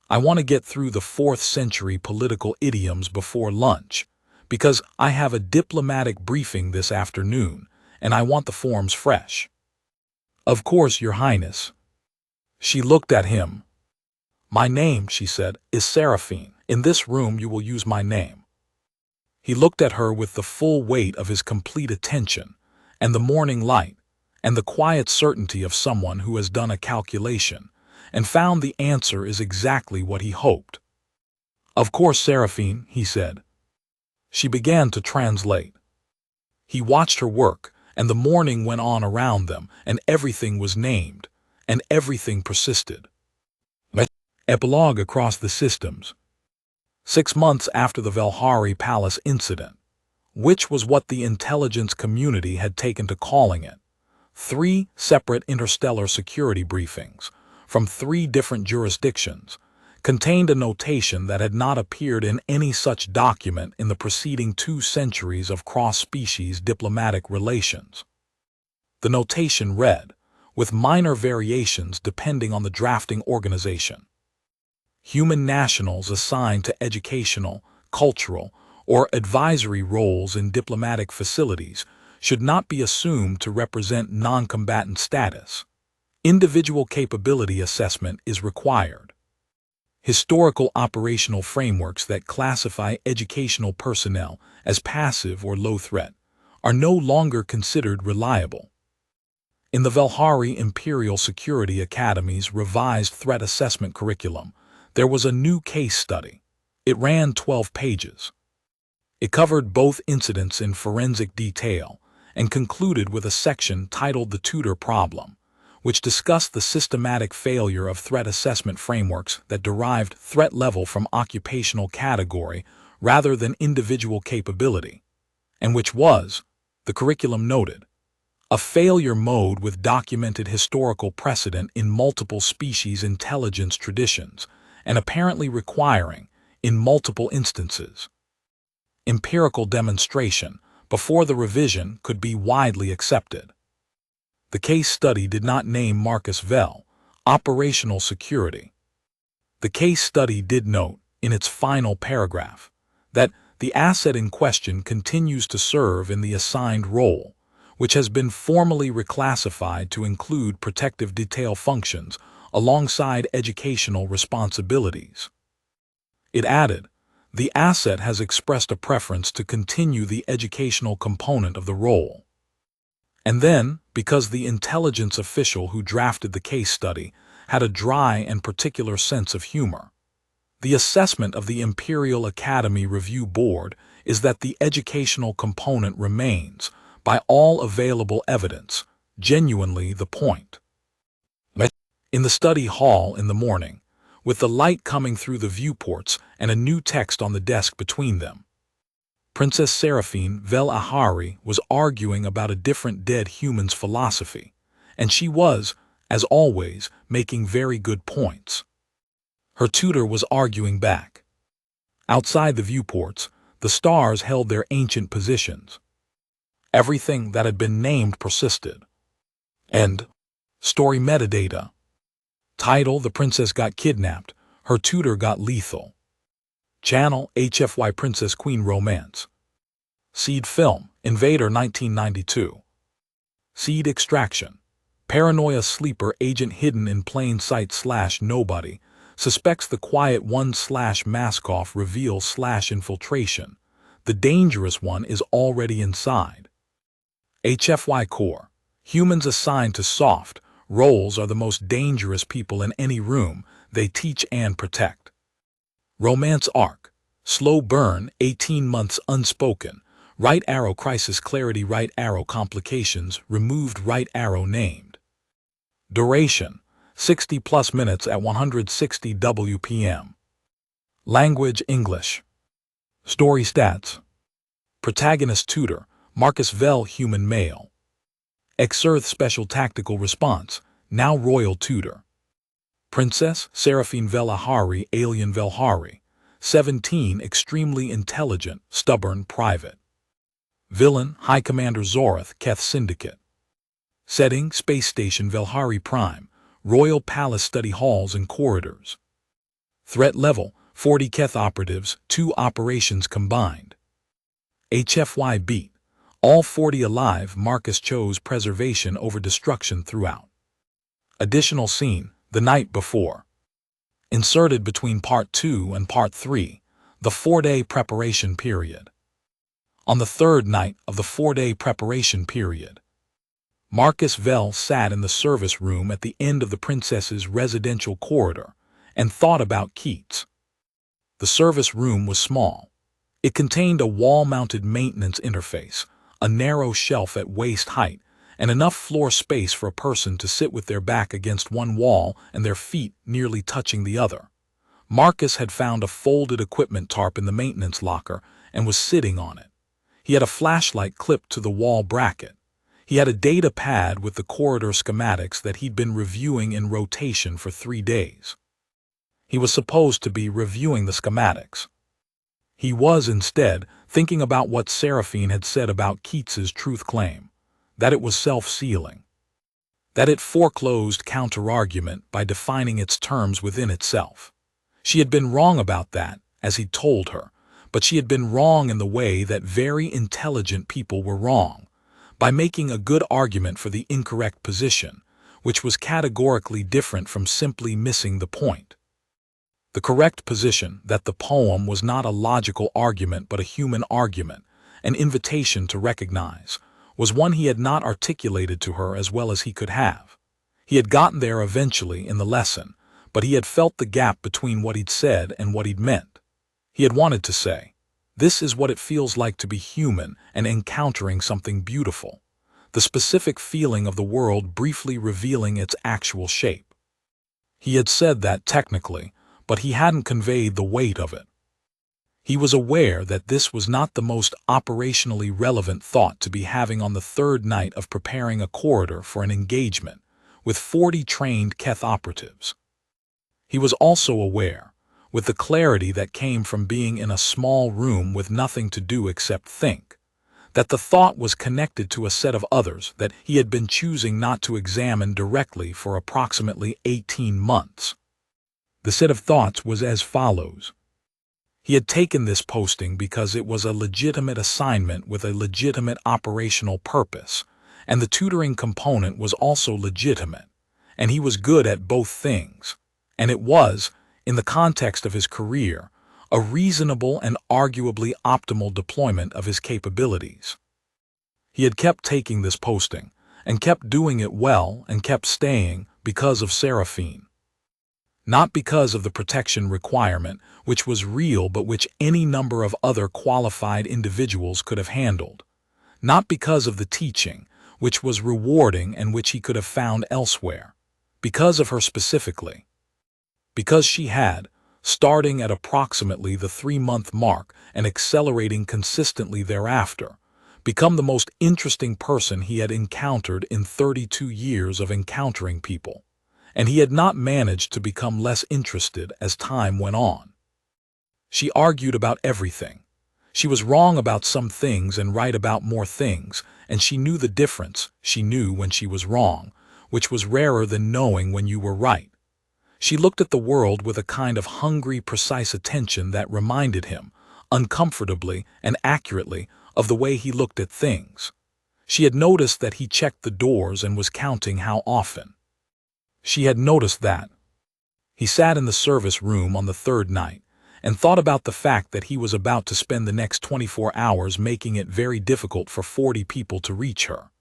I want to get through the 4th century political idioms before lunch, because I have a diplomatic briefing this afternoon, and I want the forms fresh. Of course, Your Highness. She looked at him. My name, she said, is Seraphine. In this room you will use my name. He looked at her with the full weight of his complete attention, and the morning light, and the quiet certainty of someone who has done a calculation, and found the answer is exactly what he hoped. Of course, Seraphine, he said. She began to translate. He watched her work, and the morning went on around them, and everything was named, and everything persisted. Epilogue across the systems. 6 months after the Velhari Palace incident, which was what the intelligence community had taken to calling it, 3 separate interstellar security briefings from 3 different jurisdictions contained a notation that had not appeared in any such document in the preceding 2 centuries of cross-species diplomatic relations. The notation read, with minor variations depending on the drafting organization. Human nationals assigned to educational, cultural, or advisory roles in diplomatic facilities should not be assumed to represent non-combatant status. Individual capability assessment is required. Historical operational frameworks that classify educational personnel as passive or low threat are no longer considered reliable. In the Velhari Imperial Security Academy's revised threat assessment curriculum, there was a new case study. It ran 12 pages. It covered both incidents in forensic detail and concluded with a section titled The Tutor Problem, which discussed the systematic failure of threat assessment frameworks that derived threat level from occupational category rather than individual capability, and which was, the curriculum noted, a failure mode with documented historical precedent in multiple species intelligence traditions and apparently requiring, in multiple instances, empirical demonstration before the revision could be widely accepted. The case study did not name Marcus Vel, operational security. The case study did note, in its final paragraph, that the asset in question continues to serve in the assigned role, which has been formally reclassified to include protective detail functions alongside educational responsibilities. It added, the asset has expressed a preference to continue the educational component of the role. And then, because the intelligence official who drafted the case study had a dry and particular sense of humor, the assessment of the Imperial Academy Review Board is that the educational component remains, by all available evidence, genuinely the point. In the study hall in the morning, with the light coming through the viewports and a new text on the desk between them, Princess Seraphine Vel-Ahari was arguing about a different dead human's philosophy, and she was, as always, making very good points. Her tutor was arguing back. Outside the viewports, the stars held their ancient positions. Everything that had been named persisted. End. Story metadata. Title: The Princess Got Kidnapped. Her tutor got lethal. Channel: HFY Princess Queen Romance. Seed Film: Invader 1992. Seed Extraction: Paranoia Sleeper Agent hidden in plain sight / nobody suspects the quiet one / mask-off reveal / infiltration. The dangerous one is already inside. HFY Core: Humans assigned to soft roles are the most dangerous people in any room. They teach and protect. Romance arc. Slow burn, 18 months unspoken. Right arrow crisis clarity, right arrow complications, removed right arrow named. Duration. 60 plus minutes at 160 WPM. Language English. Story stats. Protagonist Tutor, Marcus Vel, human male. Exerth special tactical response, now royal tutor. Princess Seraphine Velahari, alien Velhari. 17, extremely intelligent, stubborn, private. Villain High Commander Zorath, Keth Syndicate. Setting Space Station Velhari Prime, Royal Palace study halls and corridors. Threat level 40 Keth operatives, 2 operations combined. HFY beat. All 40 alive. Marcus chose preservation over destruction throughout. Additional scene, the night before. Inserted between Part 2 and Part 3, the 4-day preparation period. On the third night of the 4-day preparation period, Marcus Vel sat in the service room at the end of the princess's residential corridor and thought about Keats. The service room was small. It contained a wall-mounted maintenance interface, a narrow shelf at waist height, and enough floor space for a person to sit with their back against one wall and their feet nearly touching the other. Marcus had found a folded equipment tarp in the maintenance locker and was sitting on it. He had a flashlight clipped to the wall bracket. He had a data pad with the corridor schematics that he'd been reviewing in rotation for 3 days. He was supposed to be reviewing the schematics. He was, instead, thinking about what Seraphine had said about Keats's truth claim, that it was self-sealing, that it foreclosed counter-argument by defining its terms within itself. She had been wrong about that, as he'd told her, but she had been wrong in the way that very intelligent people were wrong, by making a good argument for the incorrect position, which was categorically different from simply missing the point. The correct position, that the poem was not a logical argument but a human argument, an invitation to recognize, was one he had not articulated to her as well as he could have. He had gotten there eventually in the lesson, but he had felt the gap between what he'd said and what he'd meant. He had wanted to say, "This is what it feels like to be human and encountering something beautiful," the specific feeling of the world briefly revealing its actual shape. He had said that technically, but he hadn't conveyed the weight of it. He was aware that this was not the most operationally relevant thought to be having on the third night of preparing a corridor for an engagement with 40 trained Keth operatives. He was also aware, with the clarity that came from being in a small room with nothing to do except think, that the thought was connected to a set of others that he had been choosing not to examine directly for approximately 18 months. The set of thoughts was as follows. He had taken this posting because it was a legitimate assignment with a legitimate operational purpose, and the tutoring component was also legitimate, and he was good at both things, and it was, in the context of his career, a reasonable and arguably optimal deployment of his capabilities. He had kept taking this posting, and kept doing it well, and kept staying because of Seraphine. Not because of the protection requirement, which was real but which any number of other qualified individuals could have handled. Not because of the teaching, which was rewarding and which he could have found elsewhere. Because of her specifically. Because she had, starting at approximately the 3-month mark and accelerating consistently thereafter, become the most interesting person he had encountered in 32 years of encountering people. And he had not managed to become less interested as time went on. She argued about everything. She was wrong about some things and right about more things, and she knew the difference. She knew when she was wrong, which was rarer than knowing when you were right. She looked at the world with a kind of hungry, precise attention that reminded him, uncomfortably and accurately, of the way he looked at things. She had noticed that he checked the doors and was counting how often. She had noticed that. He sat in the service room on the third night and thought about the fact that he was about to spend the next 24 hours making it very difficult for 40 people to reach her,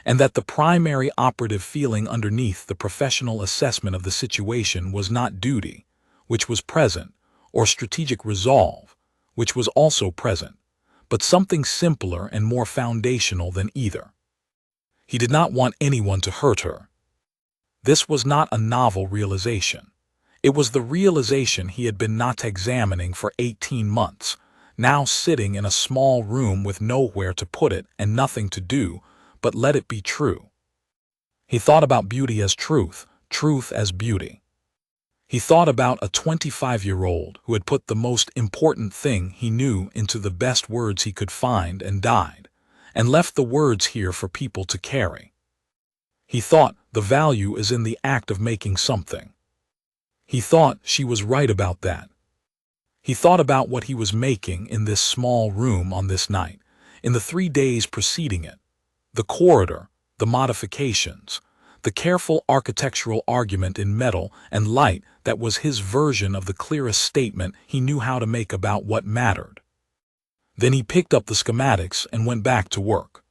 and that the primary operative feeling underneath the professional assessment of the situation was not duty, which was present, or strategic resolve, which was also present, but something simpler and more foundational than either. He did not want anyone to hurt her. This was not a novel realization. It was the realization he had been not examining for 18 months, now sitting in a small room with nowhere to put it and nothing to do but let it be true. He thought about beauty as truth, truth as beauty. He thought about a 25-year-old who had put the most important thing he knew into the best words he could find and died, and left the words here for people to carry. He thought the value is in the act of making something. He thought she was right about that. He thought about what he was making in this small room on this night, in the 3 days preceding it, the corridor, the modifications, the careful architectural argument in metal and light that was his version of the clearest statement he knew how to make about what mattered. Then he picked up the schematics and went back to work.